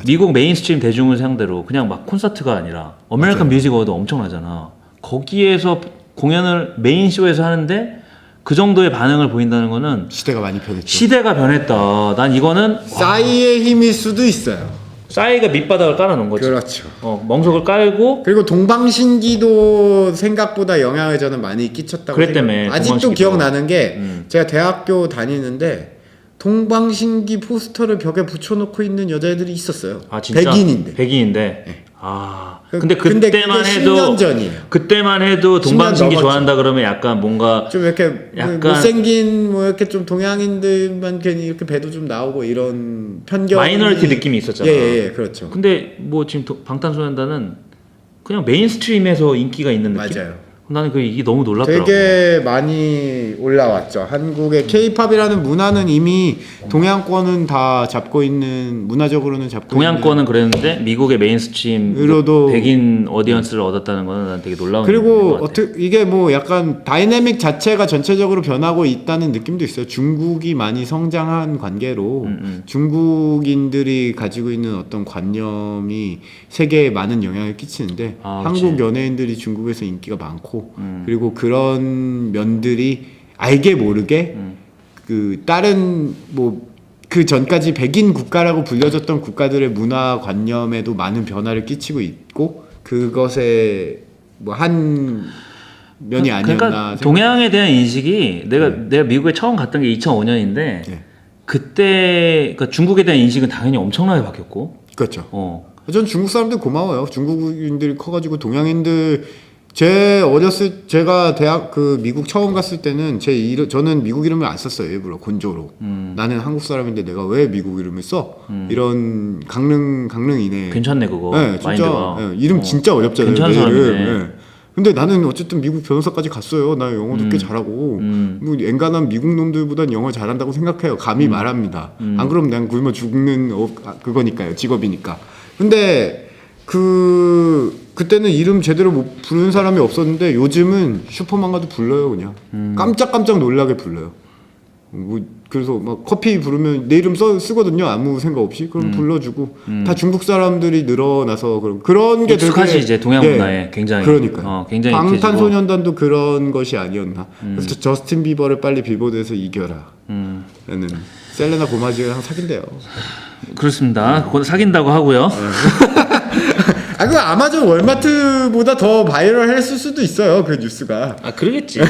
미국 메인스트림 대중을 상대로 그냥 막 콘서트가 아니라 아메리칸 뮤직 어워드 엄청나잖아. 거기에서 공연을 메인 쇼에서 하는데 그 정도의 반응을 보인다는 거는 시대가 많이 변했죠. 시대가 변했다. 난 이거는 싸이의 힘일 수도 있어요. 싸이가 밑바닥을 깔아놓은 거지. 그렇죠. 멍석을 깔고 그리고 동방신기도 생각보다 영향을 저는 많이 끼쳤다고 그랬다며, 생각해요. 아직도 동방신기도. 기억나는 게 제가 대학교 다니는데 동방신기 포스터를 벽에 붙여놓고 있는 여자애들이 있었어요. 아 진짜? 백인인데. 백인인데. 네. 아 근데 그때만 그게 해도 10년 전이에요. 그때만 해도 10년 동방신기 넘었죠. 좋아한다 그러면 약간 뭔가 좀 이렇게 약간- 못생긴 뭐 이렇게 좀 동양인들만 괜히 이렇게 배도 좀 나오고 이런 편견 마이너리티 느낌이 있었잖아. 예, 그렇죠. 근데 뭐 지금 방탄소년단은 그냥 메인스트림에서 인기가 있는 느낌. 맞아요. 나는 이게 너무 놀랍더라고. 되게 많이 올라왔죠. 한국의 K-팝이라는 문화는 이미 동양권은 다 잡고 있는, 문화적으로는 잡고 동양권은 그랬는데 미국의 메인스트림 으로도- 백인 어디언스를 얻었다는 거는 난 되게 놀라운 일인 그리고 것 같아. 어떻게 이게 뭐 약간 다이내믹 자체가 전체적으로 변하고 있다는 느낌도 있어요. 중국이 많이 성장한 관계로 중국인들이 가지고 있는 어떤 관념이 세계에 많은 영향을 끼치는데 아, 한국 그치. 연예인들이 중국에서 인기가 많고 그리고 그런 면들이 알게 모르게 그 다른 뭐 그 전까지 백인 국가라고 불려졌던 국가들의 문화 관념에도 많은 변화를 끼치고 있고 그것의 뭐 한 면이 아니었나. 그러니까 동양에 대한 인식이 내가 미국에 처음 갔던 게 2005년인데 네. 그때 그러니까 중국에 대한 인식은 당연히 엄청나게 바뀌었고. 그렇죠. 전 중국 사람들 고마워요. 중국인들이 커가지고 동양인들 제가 대학 그 미국 처음 갔을 때는 저는 미국 이름을 안 썼어요. 일부러 곤조로. 나는 한국 사람인데 내가 왜 미국 이름을 써? 이런 강릉이네. 괜찮네 그거. 네, 진짜 마인드가. 이름 진짜 어렵잖아요. 괜찮은 내 이름. 사람이네. 네. 근데 나는 어쨌든 미국 변호사까지 갔어요. 나 영어도 꽤 잘하고 뭐 엔간한 미국 놈들보단 영어 잘한다고 생각해요. 감히 말합니다. 안 그러면 난 굶어 죽는 그거니까요. 직업이니까. 근데 그때는 이름 제대로 못 부르는 사람이 없었는데 요즘은 슈퍼맨가도 불러요 그냥. 깜짝깜짝 놀라게 불러요. 뭐 그래서 막 커피 부르면 내 이름 쓰거든요. 아무 생각 없이. 그럼 불러주고 다 중국 사람들이 늘어나서 그런 게 익숙하지 되게 이제 동양 예, 문화에 굉장히. 그러니까요. 굉장히 방탄소년단도 그런 것이 아니었나. 그래서 저스틴 비버를 빨리 빌보드에서 이겨라. 라는 셀레나 고마즈랑 사귄대요. 그렇습니다. 그건 사귄다고 하고요. 아, 그 아마존 월마트보다 더 바이럴했을 수도 있어요. 그 뉴스가. 아 그러겠지.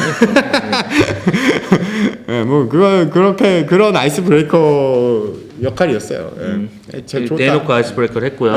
예, 뭐 그렇게 그런 아이스 브레이커 역할이었어요. 예. 좋다. 대놓고 아이스브레이커를 했고요.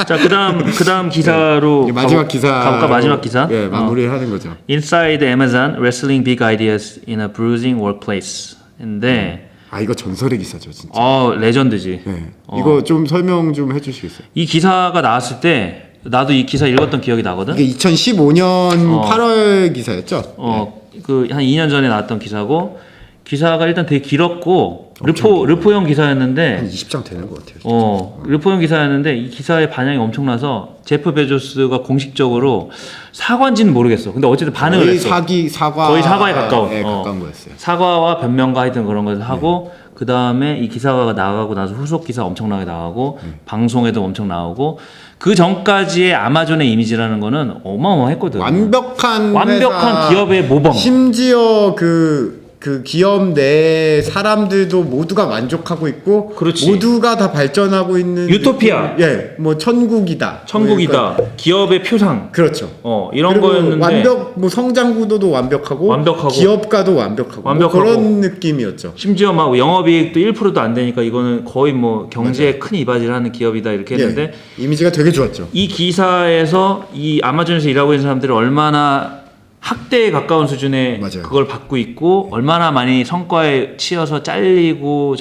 자 그다음 기사로 이게 마지막 기사. 가볼까? 마지막 기사. 예, 마무리를 하는 거죠. Inside Amazon Wrestling Big Ideas in a Bruising Workplace인데 아, 이거 전설의 기사죠, 진짜. 레전드지. 예. 이거 좀 설명 좀 해주시겠어요? 이 기사가 나왔을 때 나도 이 기사 읽었던 기억이 나거든. 이게 2015년 8월 기사였죠? 그 한 2년 전에 나왔던 기사고 기사가 일단 되게 길었고 르포형 기사였는데 한 20장 되는 것 같아요. 르포형 기사였는데 이 기사의 반향이 엄청나서 제프 베조스가 공식적으로 사과인지는 모르겠어. 근데 어쨌든 반응을 거의 했어. 사과 거의 사과에 가까운. 예, 가까운 거였어요. 사과와 변명과 하여튼 그런 것을 하고 그 다음에 이 기사가 나가고 나서 후속 기사 엄청나게 나가고 방송에도 엄청 나오고 그 전까지의 아마존의 이미지라는 거는 어마어마했거든. 완벽한 회사, 기업의 모범. 심지어 그 기업 내 사람들도 모두가 만족하고 있고 그렇지. 모두가 다 발전하고 있는 유토피아. 예, 뭐 천국이다. 천국이다. 기업의 표상. 그렇죠. 이런 그리고 거였는데 뭐 성장 구도도 완벽하고 기업가도 완벽하고 뭐 그런 느낌이었죠. 심지어 막 영업이익도 1%도 안 되니까 이거는 거의 뭐 경제에 큰 이바지를 하는 기업이다 이렇게 했는데 이미지가 되게 좋았죠. 이 기사에서 이 아마존에서 일하고 있는 사람들이 얼마나 학대에 가까운 수준의 맞아요. 그걸 받고 있고 얼마나 많이 성과에 치여서 잘리고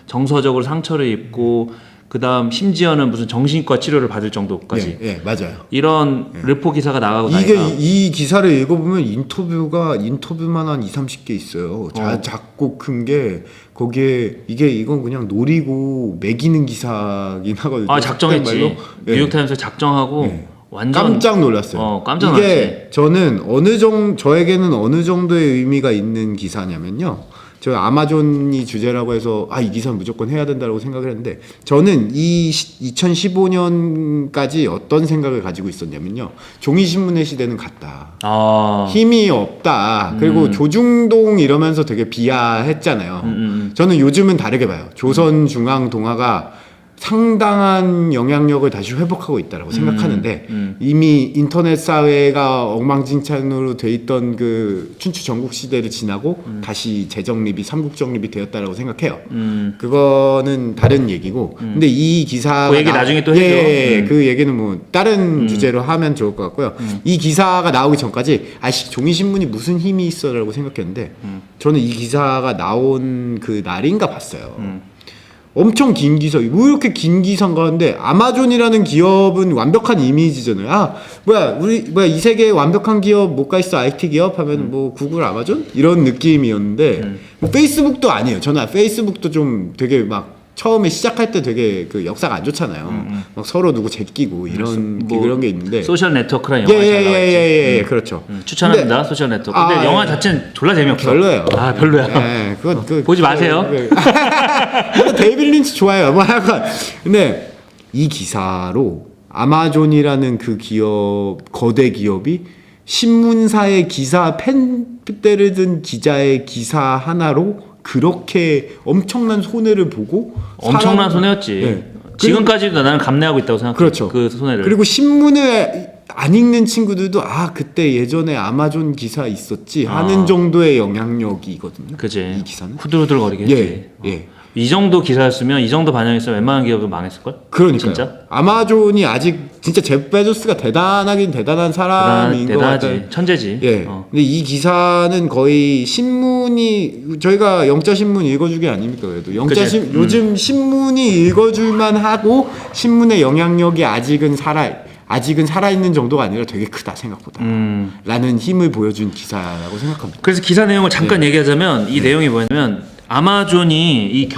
정서적으로 상처를 입고 그 다음 심지어는 무슨 정신과 치료를 받을 정도까지 예, 맞아요. 이런 르포 기사가 나가고 이게 나니까 이 기사를 읽어보면 인터뷰만 한 2-30개 있어요. 작고 큰 게 거기에 이건 그냥 노리고 매기는 기사긴 하거든요. 작정했지. 말로. 뉴욕타임스 작정하고 완전 깜짝 놀랐어요. 깜짝 놀랐지. 이게 저에게는 어느 정도의 의미가 있는 기사냐면요. 저 아마존이 주제라고 해서 이 기사는 무조건 해야 된다고 생각을 했는데 저는 이 2015년까지 어떤 생각을 가지고 있었냐면요. 종이신문의 시대는 갔다. 힘이 없다. 그리고 조중동 이러면서 되게 비하했잖아요. 저는 요즘은 다르게 봐요. 조선중앙동화가 상당한 영향력을 다시 회복하고 있다라고 생각하는데 이미 인터넷 사회가 엉망진창으로 돼 있던 그 춘추 전국 시대를 지나고 다시 재정립이 삼국정립이 되었다라고 생각해요. 그거는 다른 얘기고. 근데 이 기사가 그 얘기 나중에 또 해줘. 그 얘기는 뭐 다른 주제로 하면 좋을 것 같고요. 이 기사가 나오기 전까지 아씨 종이 신문이 무슨 힘이 있어라고 생각했는데 저는 이 기사가 나온 그 날인가 봤어요. 엄청 긴 기사, 왜 이렇게 긴 기사인가 하는데 아마존이라는 기업은 완벽한 이미지잖아요. 이 세계에 완벽한 기업 뭐가 있어? IT 기업 하면 뭐 구글, 아마존 이런 느낌이었는데 뭐 페이스북도 아니에요. 저는 페이스북도 좀 되게 막 처음에 시작할 때 되게 그 역사가 안 좋잖아요. 막 서로 누구 제끼고 이런 뭐 그런 게 있는데. 소셜 네트워크라는 영화 잘 나와 있지. 그렇죠. 추천합니다. 소셜 네트워크. 근데 영화 자체는 졸라 재미없어. 별로예요. 아 별로야. 네, 보지 마세요. 데이비드 린치 좋아요. 뭐 약간 근데 이 기사로 아마존이라는 그 기업 거대 기업이 신문사의 기사 펜대를 든 기자의 기사 하나로 그렇게 엄청난 손해를 보고 엄청난 손해였지. 네. 지금까지도 나는 감내하고 있다고 생각해. 그렇죠. 그 손해를. 그리고 신문을 안 읽는 친구들도 그때 예전에 아마존 기사 있었지 하는 정도의 영향력이거든요. 그지. 이 기사는. 후들후들 거리겠지. 예. 이 정도 기사였으면 이 정도 반영했으면 웬만한 기업은 망했을걸? 그러니까요. 진짜? 아마존이 아직 진짜 제프 베조스가 대단하긴 대단한 사람인 것 대단하지. 같아요. 천재지. 예. 근데 이 기사는 거의 신문이 저희가 영자 신문 읽어주기 아닙니까 그래도 요즘 신문이 읽어줄만 하고 신문의 영향력이 아직은 살아있는 정도가 아니라 되게 크다 생각보다 라는 힘을 보여준 기사라고 생각합니다. 그래서 기사 내용을 잠깐 얘기하자면 이 내용이 뭐냐면 아마존이 이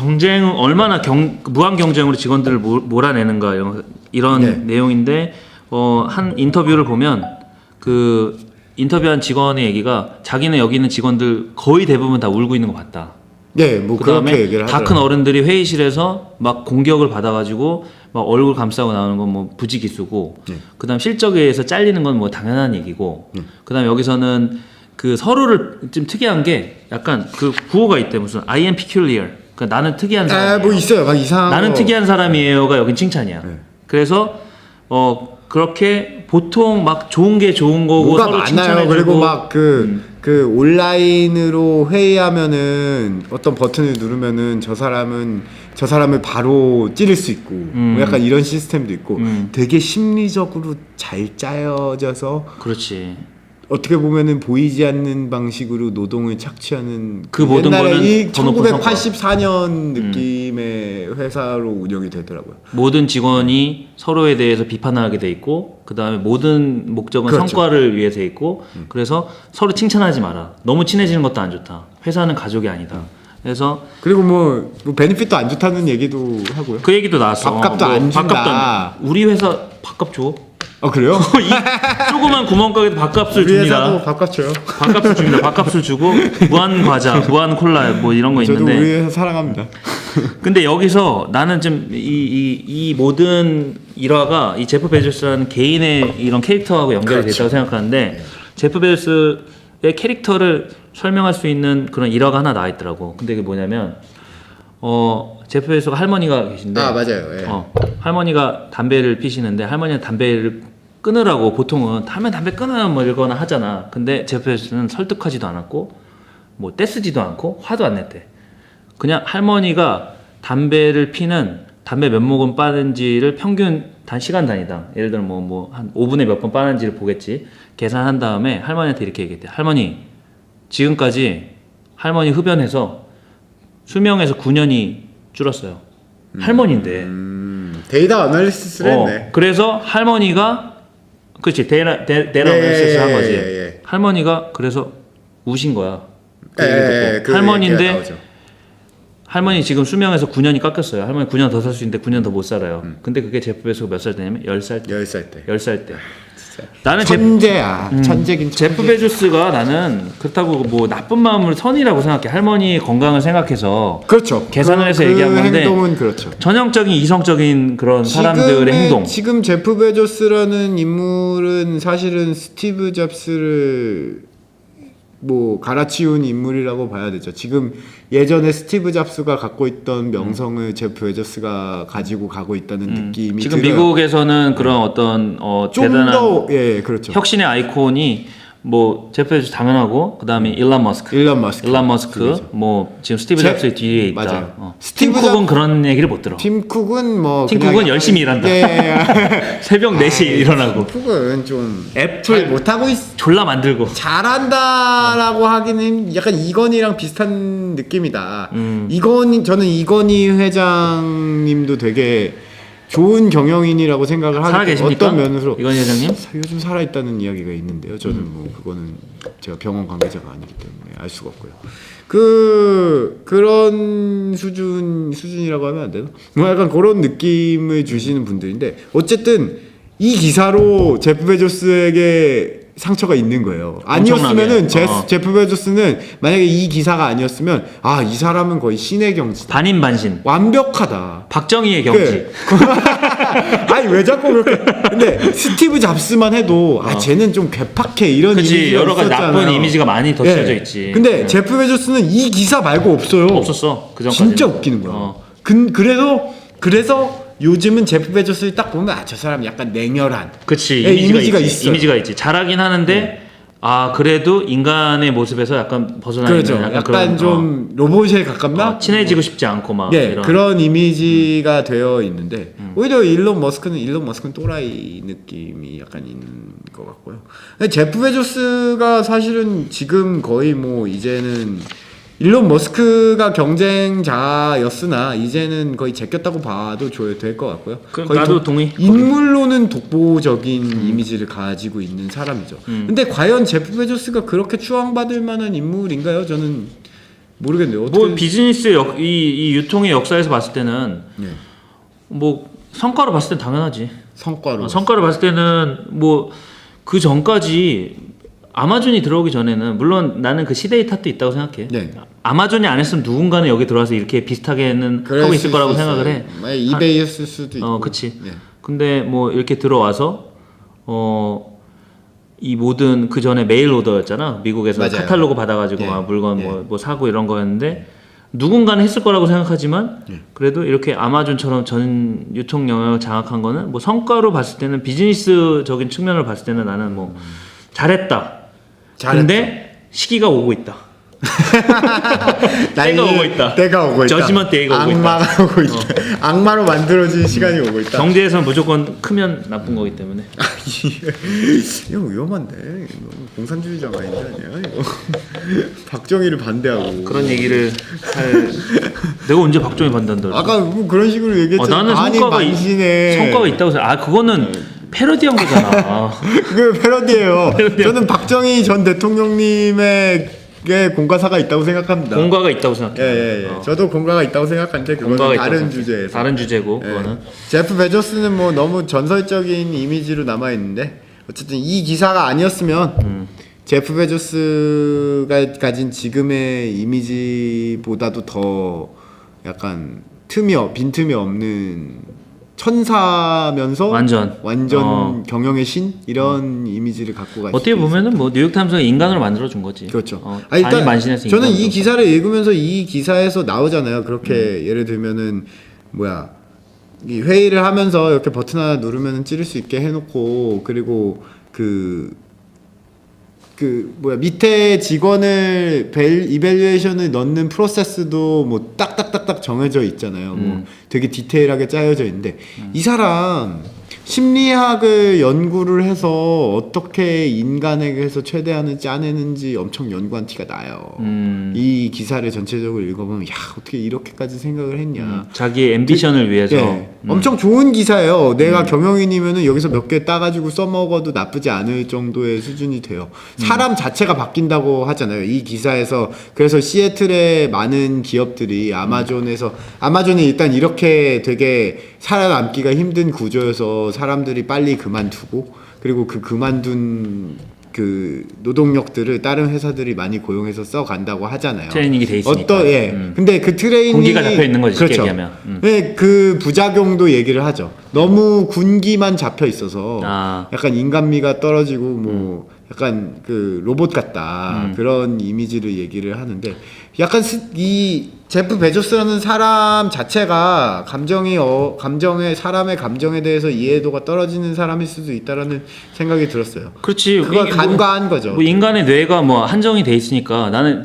얼마나 무한 경쟁으로 직원들을 몰아내는가 이런 내용인데 한 인터뷰를 보면 그 인터뷰한 직원의 얘기가 자기는 여기 있는 직원들 거의 대부분 다 울고 있는 거 봤다. 네, 뭐 그렇게 얘기를 다 큰 하더라고요. 어른들이 회의실에서 막 공격을 받아가지고 막 얼굴 감싸고 나오는 건 뭐 부지기수고, 그다음 실적에 의해서 잘리는 건 뭐 당연한 얘기고, 그다음 여기서는 그 서로를 좀 특이한 게 약간 그 구호가 있대. 무슨 I am peculiar. 그러니까 나는 특이한 사람이에요. 뭐 있어요. 막 이상한 나는 거. 특이한 사람이에요가 여긴 칭찬이야. 그래서 그렇게 보통 막 좋은 게 좋은 거고 뭐가 서로 많아요. 칭찬해주고 그리고 막 그 온라인으로 회의하면은 어떤 버튼을 누르면은 저 사람을 바로 찌를 수 있고 뭐 약간 이런 시스템도 있고 되게 심리적으로 잘 짜여져서 그렇지. 어떻게 보면은 보이지 않는 방식으로 노동을 착취하는 그 모든 옛날에 거는 이 더 높은 1984년 느낌의 회사로 운영이 되더라고요. 모든 직원이 서로에 대해서 비판하게 돼 있고, 그 다음에 모든 목적은 그렇죠. 성과를 위해서 있고, 그래서 서로 칭찬하지 마라. 너무 친해지는 것도 안 좋다. 회사는 가족이 아니다. 그래서 그리고 뭐 베네핏도 안 좋다는 얘기도 하고요. 그 얘기도 나왔어. 밥값도 안 준다. 밥값도 우리 회사 밥값 줘. 그래요? 이 조그만 구멍가게도 밥값을 우리 회사도 줍니다. 밥값 줘요. 밥값을 줍니다. 밥값을 주고 무한 과자, 무한 콜라 뭐 이런 거 저도 있는데. 우리 회사 사랑합니다. 근데 여기서 나는 좀 이 모든 일화가 이 제프 베조스라는 개인의 이런 캐릭터하고 연결이 그렇죠. 됐다고 생각하는데, 제프 베조스의 캐릭터를 설명할 수 있는 그런 일화가 하나 나와 있더라고. 근데 그게 뭐냐면 제프 베조스가 할머니가 계신데, 맞아요. 예. 할머니가 담배를 피시는데 할머니는 담배를 끊으라고 보통은 하면 담배 끊어요 뭐 이러거나 하잖아. 근데 제프 베조스는 설득하지도 않았고 뭐 떼쓰지도 않고 화도 안 냈대. 그냥 할머니가 담배를 피는 담배 몇 모금 빠는지를 평균 시간 단위당, 예를 들어 뭐 한 5분에 몇 번 빠는지를 보겠지. 계산한 다음에 할머니한테 이렇게 얘기했대. 할머니, 지금까지 할머니 흡연해서 수명에서 9년이 줄었어요. 할머니인데. 데이터 어널리시스를 했네. 그래서 할머니가 그렇지 데이터 어널리시스 한 거지. 예. 할머니가 그래서 우신 거야. 그 할머니인데 얘기가 나오죠. 할머니 지금 수명에서 9년이 깎였어요. 할머니 9년 더 살 수 있는데 9년 더 못 살아요. 근데 그게 제프 베조스가 몇 살 때냐면 10살 때. 10살 때. 10살 때. 진짜. 나는 천재야. 천재긴 천재. 제프 베조스가 나는 그렇다고 뭐 나쁜 마음을 선이라고 생각해. 할머니 건강을 생각해서 그렇죠. 계산을 해서 얘기한 건데, 행동은 그렇죠. 전형적인 이성적인 그런 사람들의 행동. 지금 제프 베조스라는 인물은 사실은 스티브 잡스를 뭐 갈아치운 인물이라고 봐야 되죠. 지금 예전에 스티브 잡스가 갖고 있던 명성을 제프 베조스가 가지고 가고 있다는 느낌이 지금 들어요. 미국에서는 그런 어떤 좀 대단한 더 예, 그렇죠. 혁신의 아이콘이 뭐 제프 베조스 당연하고 그다음에 일론 머스크, 일론 머스크. 뭐 지금 스티브 잡스 뒤에 있다. 맞아요. 팀 스티브 쿡은 그런 얘기를 못 들어. 팀 쿡은 뭐 팀 그냥 쿡은 약간- 열심히 일한다. 예. 새벽 4시에 일어나고 팀 쿡은 좀 애플 잘 못하고 있. 졸라 만들고. 잘한다라고 하기는 약간 이건희랑 비슷한 느낌이다. 저는 이건희 회장님도 되게 좋은 경영인이라고 생각을 살아 하기 계십니까? 어떤 면으로 이건희 회장님? 요즘 살아 있다는 이야기가 있는데요. 저는 뭐 그거는 제가 병원 관계자가 아니기 때문에 알 수가 없고요. 그런 수준이라고 하면 안 되나? 뭐 약간 그런 느낌을 주시는 분들인데 어쨌든 이 기사로 제프 베조스에게 상처가 있는 거예요. 아니었으면은 엄청나게. 제프 베조스는 만약에 이 기사가 아니었으면 아, 이 사람은 거의 신의 경지다. 반인반신. 완벽하다. 박정희의 경지. 네. 아니 왜 자꾸 그렇게? 근데 스티브 잡스만 해도 아 쟤는 좀 괴팍해 이런 그치, 이미지가 여러 가지 있었잖아요. 나쁜 이미지가 많이 덧혀져 있지. 근데 제프 베조스는 이 기사 말고 없어요. 없었어. 그 전까지는. 진짜 웃기는 거야. 어. 그래서 요즘은 제프 베조스를 딱 보면 아 저 사람 약간 냉혈한. 그치. 예, 이미지가 있어요. 이미지가 있지. 잘하긴 하는데 아 그래도 인간의 모습에서 약간 벗어나 그렇죠. 있는 약간 그런, 좀 로봇에 가깝나? 친해지고 싶지 않고 막 네, 이런. 그런 이미지가 되어 있는데 오히려 일론 머스크는 또라이 느낌이 약간 있는 것 같고요. 근데 제프 베조스가 사실은 지금 거의 뭐 이제는 일론 머스크가 경쟁자였으나 이제는 거의 제꼈다고 봐도 될 것 같고요. 거의 나도 동의. 인물로는 독보적인 이미지를 가지고 있는 사람이죠. 근데 과연 제프 베조스가 그렇게 추앙받을 만한 인물인가요? 저는 모르겠네요. 어떻게... 뭐 비즈니스 이 유통의 역사에서 봤을 때는 네. 뭐 성과로 봤을 땐 당연하지. 성과로. 성과로 봤을 때는 뭐 그 전까지 아마존이 들어오기 전에는 물론 나는 그 시대의 탓도 있다고 생각해. 네. 아마존이 안 했으면 누군가는 여기 들어와서 이렇게 비슷하게는 하고 있을 거라고 생각을 해. 이베이였을 수도 있고. 그치. 네. 근데 뭐 이렇게 들어와서 이 모든 그 전에 메일 오더였잖아. 미국에서 맞아요. 카탈로그 받아가지고 예. 막 물건 예. 뭐 사고 이런 거였는데 누군가는 했을 거라고 생각하지만 그래도 이렇게 아마존처럼 전 유통 영역을 장악한 거는 뭐 성과로 봤을 때는 비즈니스적인 측면을 봤을 때는 나는 뭐 잘했다. 근데 시기가 오고 있다. 때가 오고 있다. 때가 오고 있다. 저지먼트 때가 오고 있다. 악마가 오고 있다. 악마로 만들어진 시간이 오고 있다. 경제에서는 무조건 크면 나쁜 거기 때문에. 이거 위험한데. 이거 공산주의자 마인드 아니야? 이거 박정희를 반대하고. 그런 얘기를 할 내가 언제 박정희 반대한다. 아까 뭐 그런 식으로 얘기했잖아. 나는 성과가 있다고 생각. 그거는 패러디한 거잖아. 그게 패러디예요. 저는 박정희 전 대통령님에게 공과사가 있다고 생각합니다. 공과가 있다고 생각해. 예. 저도 공과가 있다고 생각하는데 그거는 다른 주제에서. 다른 주제고 예. 그거는. 제프 베조스는 뭐 너무 전설적인 이미지로 남아 있는데 어쨌든 이 기사가 아니었으면 제프 베조스가 가진 지금의 이미지보다도 더 약간 빈틈이 없는 천사면서 완전 경영의 신 이런 이미지를 갖고 가. 어떻게 보면은 뭐 뉴욕타임스가 인간으로 만들어 준 거지. 그렇죠. 일단 만신해서 저는 이 기사를 읽으면서 이 기사에서 나오잖아요. 그렇게 예를 들면은 이 회의를 하면서 이렇게 버튼 하나 누르면 찌를 수 있게 해놓고 그리고 밑에 직원을 이밸류에이션을 넣는 프로세스도 뭐 딱딱딱딱 정해져 있잖아요. 뭐 되게 디테일하게 짜여져 있는데 이 사람 심리학을 연구를 해서 어떻게 인간에게서 최대한을 짜내는지 엄청 연구한 티가 나요. 이 기사를 전체적으로 읽어보면 야 어떻게 이렇게까지 생각을 했냐. 자기의 앰비션을 위해서. 엄청 좋은 기사예요. 내가 경영인이면은 여기서 몇 개 따가지고 써먹어도 나쁘지 않을 정도의 수준이 돼요. 사람 자체가 바뀐다고 하잖아요. 이 기사에서 그래서 시애틀의 많은 기업들이 아마존이 일단 이렇게 되게 살아남기가 힘든 구조여서 사람들이 빨리 그만두고 그리고 그 그만둔 그 노동력들을 다른 회사들이 많이 고용해서 써간다고 하잖아요. 트레이닝이 돼 있으니까. 근데 그 트레이닝이 군기가 잡혀 있는 거지. 그렇죠. 쉽게 얘기하면. 네, 그 부작용도 얘기를 하죠. 너무 군기만 잡혀 있어서 약간 인간미가 떨어지고 뭐 약간 그 로봇 같다 그런 이미지를 얘기를 하는데 약간 이 제프 베조스라는 사람 자체가 감정에 사람의 감정에 대해서 이해도가 떨어지는 사람일 수도 있다라는 생각이 들었어요. 그렇지. 그걸 간과한 거죠. 뭐 인간의 뇌가 뭐 한정이 돼 있으니까 나는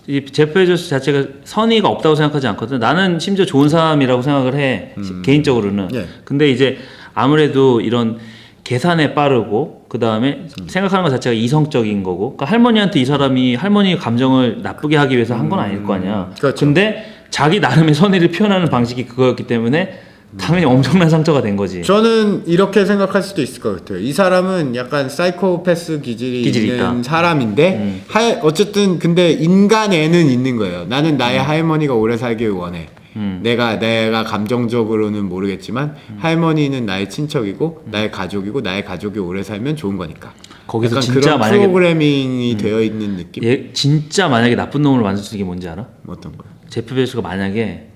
이 제프 베조스 자체가 선의가 없다고 생각하지 않거든. 나는 심지어 좋은 사람이라고 생각을 해. 개인적으로는. 예. 근데 이제 아무래도 이런 계산에 빠르고 그 다음에 생각하는 것 자체가 이성적인 거고, 그러니까 할머니한테 이 사람이 할머니 감정을 나쁘게 하기 위해서 한 건 아닐 거 아니야. 그렇죠. 근데 자기 나름의 선의를 표현하는 방식이 그거였기 때문에 당연히 엄청난 상처가 된 거지. 저는 이렇게 생각할 수도 있을 것 같아요. 이 사람은 약간 사이코패스 기질이 있는 있다. 사람인데 어쨌든 근데 인간에는 있는 거예요. 나는 나의 할머니가 오래 살길 원해. 내가 감정적으로는 모르겠지만 할머니는 나의 친척이고 나의 가족이고 나의 가족이 오래 살면 좋은 거니까. 거기서 약간 진짜 그런 만약에 프로그래밍이 되어 있는 느낌. 얘 진짜 만약에 나쁜 놈을 만들 수 있는 게 뭔지 알아? 어떤 거요? 제프 베조스가 만약에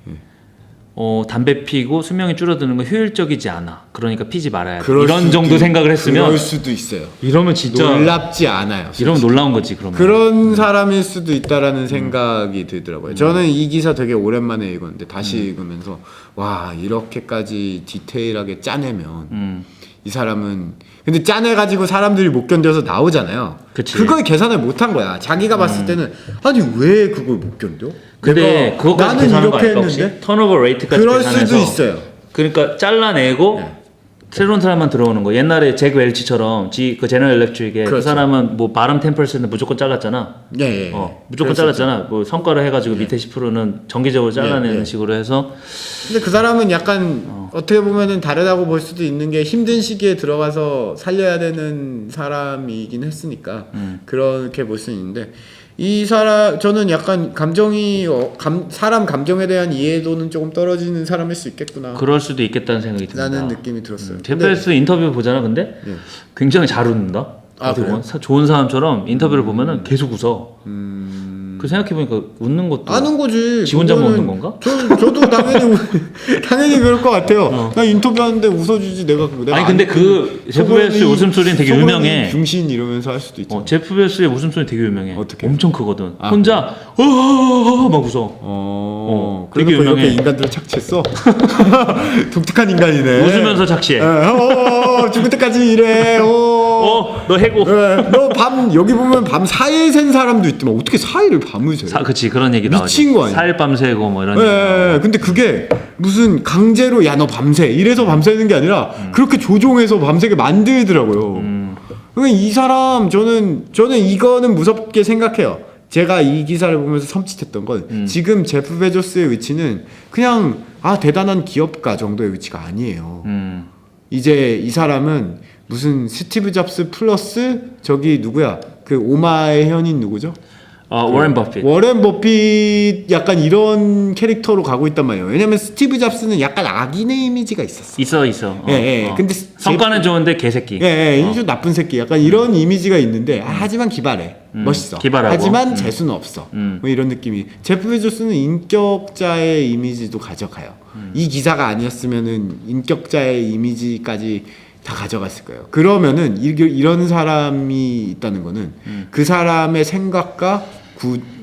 담배 피고 수명이 줄어드는 건 효율적이지 않아. 그러니까 피지 말아야 돼. 이런 정도 생각을 했으면 그럴 수도 있어요. 이러면 진짜 놀랍지 않아요. 이러면 놀라운 거지. 그러면 그런 사람일 수도 있다라는 생각이 들더라고요. 저는 이 기사 되게 오랜만에 읽었는데 다시 읽으면서 와 이렇게까지 디테일하게 짜내면 이 사람은 근데 짜내가지고 사람들이 못 견뎌서 나오잖아요. 그치. 그걸 계산을 못한 거야. 자기가 봤을 때는 아니 왜 그걸 못 견뎌? 근데 그것까지 나는 계산한 거 이렇게 알까 혹시? 했는데 턴오버 레이트까지 그럴 계산해서 수도 있어요. 그러니까 잘라내고 네. 새로운 사람만 들어오는 거. 옛날에 잭 웰치처럼 그 제너럴 일렉트릭에 그 그렇죠. 사람은 뭐 바람 10%는 무조건 잘랐잖아. 예. 무조건 잘랐잖아. 뭐 성과를 해가지고 밑에 10%는 정기적으로 잘라내는 예. 식으로 해서. 근데 그 사람은 약간 어떻게 보면은 다르다고 볼 수도 있는 게 힘든 시기에 들어가서 살려야 되는 사람이긴 했으니까 그렇게 볼 수 있는데 이 사람 저는 약간 사람 감정에 대한 이해도는 조금 떨어지는 사람일 수 있겠구나. 그럴 수도 있겠다는 생각이 듭니다. 라는 느낌이 들었어요. 제프스 인터뷰 보잖아. 근데 예. 굉장히 잘 웃는다. 아, 그래요? 좋은 사람처럼 인터뷰를 보면은 계속 웃어. 그 생각해보니까 웃는 것도 아는 거지. 지 혼자만 그거는 웃는 건가? 저도 당연히 그럴 것 같아요. 나 인터뷰하는데 웃어주지 내가 아니 근데 그 제프 베조스의 웃음소리는 되게 유명해. 중신 이러면서 할 수도 있죠. 제프 베조스의 웃음소리 되게 유명해. 어떻게? 엄청 크거든. 아, 혼자 막 웃어. 되게 되게 유명해. 이렇게 인간들을 착취했어. 독특한 인간이네. 웃으면서 착시해. 죽을 때까지 이래. 너 해고. 너 밤 여기 보면 밤 4일 샌 사람도 있더만 어떻게 4일을 밤을 새요? 그치 그런 얘기 나오지. 미친 거 아니야? 4일 밤새고 뭐 이런. 근데 그게 무슨 강제로 야 너 밤새 이래서 밤새는 게 아니라 그렇게 조종해서 밤새게 만들더라고요. 그러니까 이 사람 저는 이거는 무섭게 생각해요. 제가 이 기사를 보면서 섬찟했던 건 지금 제프 베조스의 위치는 그냥 대단한 기업가 정도의 위치가 아니에요. 이제 이 사람은 무슨 스티브 잡스 플러스 저기 누구야 그 오마의 현인 누구죠? 워렌 버핏. 워렌 버핏 약간 이런 캐릭터로 가고 있단 말이에요. 왜냐면 스티브 잡스는 약간 악인의 이미지가 있었어. 있어. 근데 성과는 좋은데 개새끼. 좀 나쁜 새끼. 약간 이런 이미지가 있는데 하지만 기발해. 멋있어. 기발하고. 하지만 재수는 없어. 뭐 이런 느낌이. 제프 베조스는 인격자의 이미지도 가져가요. 이 기사가 아니었으면은 인격자의 이미지까지 다 가져갔을 거예요. 그러면은 이런 사람이 있다는 거는 그 사람의 생각과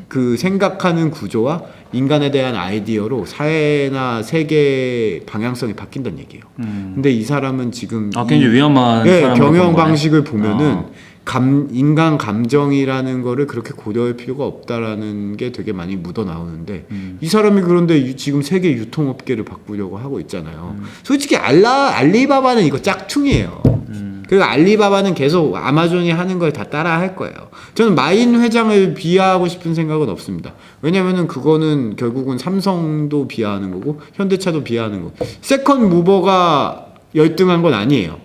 그 생각하는 구조와 인간에 대한 아이디어로 사회나 세계 방향성이 바뀐다는 얘기예요. 근데 이 사람은 지금 굉장히 위험한 사람으로 경영 보는 거네. 방식을 보면은 인간 감정이라는 거를 그렇게 고려할 필요가 없다라는 게 되게 많이 묻어 나오는데 이 사람이 그런데 지금 세계 유통업계를 바꾸려고 하고 있잖아요. 솔직히 알리바바는 이거 짝퉁이에요. 그리고 알리바바는 계속 아마존이 하는 걸 다 따라 할 거예요. 저는 마인 회장을 비하하고 싶은 생각은 없습니다. 왜냐면은 그거는 결국은 삼성도 비하하는 거고 현대차도 비하하는 거고 세컨 무버가 열등한 건 아니에요.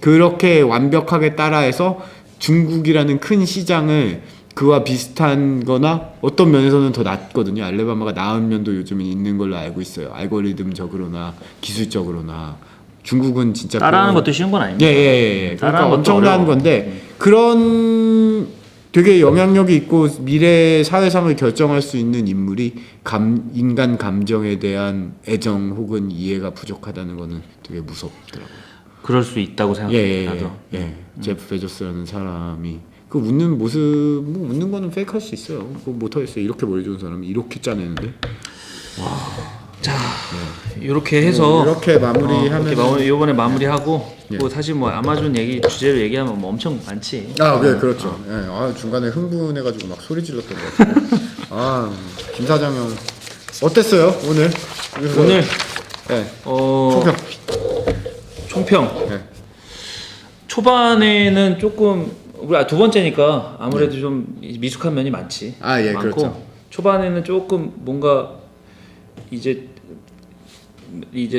그렇게 완벽하게 따라해서 중국이라는 큰 시장을 그와 비슷한 거나 어떤 면에서는 더 낫거든요. 알리바바가 나은 면도 요즘에 있는 걸로 알고 있어요. 알고리즘적으로나 기술적으로나. 중국은 진짜 따라하는 것도 쉬운 건 아닙니다. 그러니까 엄청난 건데 그런 되게 영향력이 있고 미래 사회상을 결정할 수 있는 인물이 인간 감정에 대한 애정 혹은 이해가 부족하다는 거는 되게 무섭더라고요. 그럴 수 있다고 생각합니다. 제프 베조스라는 사람이 그 웃는 모습, 뭐 웃는 거는 페이크할 수 있어요. 그거 못하겠어요. 이렇게 머리 좋은 사람이 이렇게 짜내는데. 자, 이렇게 해서 이렇게 마무리하면 이번에 마무리하고 예. 뭐 사실 뭐 아마존 얘기 주제로 얘기하면 뭐 엄청 많지. 네, 그렇죠. 예, 중간에 흥분해가지고 막 소리 질렀던 것 같아요. 김 사장형 어땠어요 오늘? 오늘 네. 총평. 총평. 네. 초반에는 조금 우리 두 번째니까 아무래도 좀 미숙한 면이 많지. 예, 많고 그렇죠. 초반에는 조금 뭔가 이제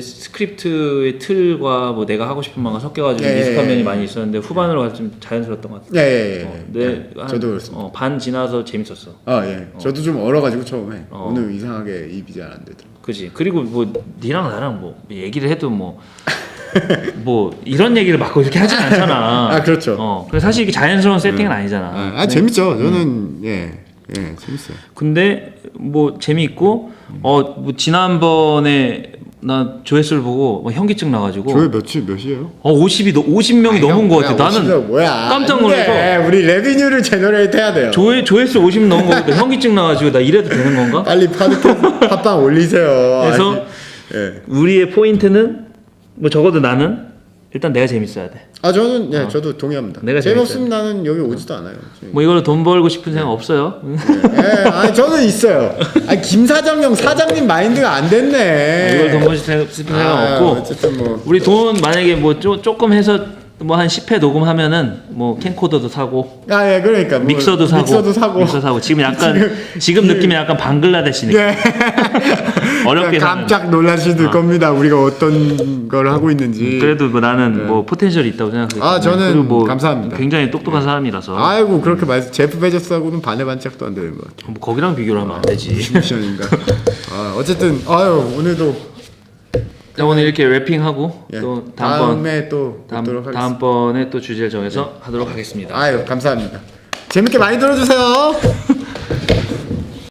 스크립트의 틀과 뭐 내가 하고 싶은 바가 섞여가지고 미숙한 면이 많이 있었는데 후반으로 가서 좀 자연스러웠던 것 같아. 저도 그렇습니다. 반 지나서 재밌었어. 저도 좀 얼어가지고 처음에 오늘 이상하게 입이 잘 안 되더라고. 그지. 그리고 뭐 니랑 나랑 뭐 얘기를 해도 뭐 이런 얘기를 막 이렇게 하진 않잖아. 그렇죠. 그래서 사실 이게 자연스러운 세팅은 아니잖아. 재밌죠. 저는 재밌어요. 근데 뭐 재미있고 뭐 지난번에 나 조회수를 보고 뭐 현기증 나가지고 조회 몇이에요? 50명이 넘은 것 같아. 나는 깜짝 놀라서 우리 레비뉴를 제너레이트 해야 돼요. 조회수 50 넘은 것 같아. 현기증 나가지고 나 이래도 되는 건가? 빨리 팟빵 올리세요. 그래서 우리의 포인트는 뭐 적어도 나는 일단 내가 재밌어야 돼. 저는 저도 동의합니다. 내가 재미없으면 나는 여기 오지도 않아요. 뭐 이걸로 돈 벌고 싶은 생각 없어요. 저는 있어요. 김 사장형 사장님 마인드가 안 됐네. 이걸 돈 벌고 싶은 생각 없고. 어쨌든 뭐 우리 돈 만약에 뭐 조금 해서 뭐 한 10회 녹음하면은 뭐 캠코더도 사고. 그러니까 뭐 믹서도 사고. 지금 약간 지금 느낌이 약간 방글라데시 느낌. 어렵게 깜짝 놀라실 겁니다. 우리가 어떤 걸 하고 있는지. 그래도 뭐 나는 뭐 포텐셜이 있다고 생각해요. 저는 뭐 감사합니다. 굉장히 똑똑한 사람이라서. 아이고 그렇게 말 제프 베조스하고는 반의 반짝도 안 되는 것 같아요. 뭐 거기랑 비교를 하면 안 되지. 미션인가. 어쨌든 오늘도 자, 오늘 이렇게 랩핑하고 또 다음에 또 뵙도록 하겠습니다. 다음번에 또 주제를 정해서 하도록 하겠습니다. 감사합니다. 재밌게 많이 들어주세요.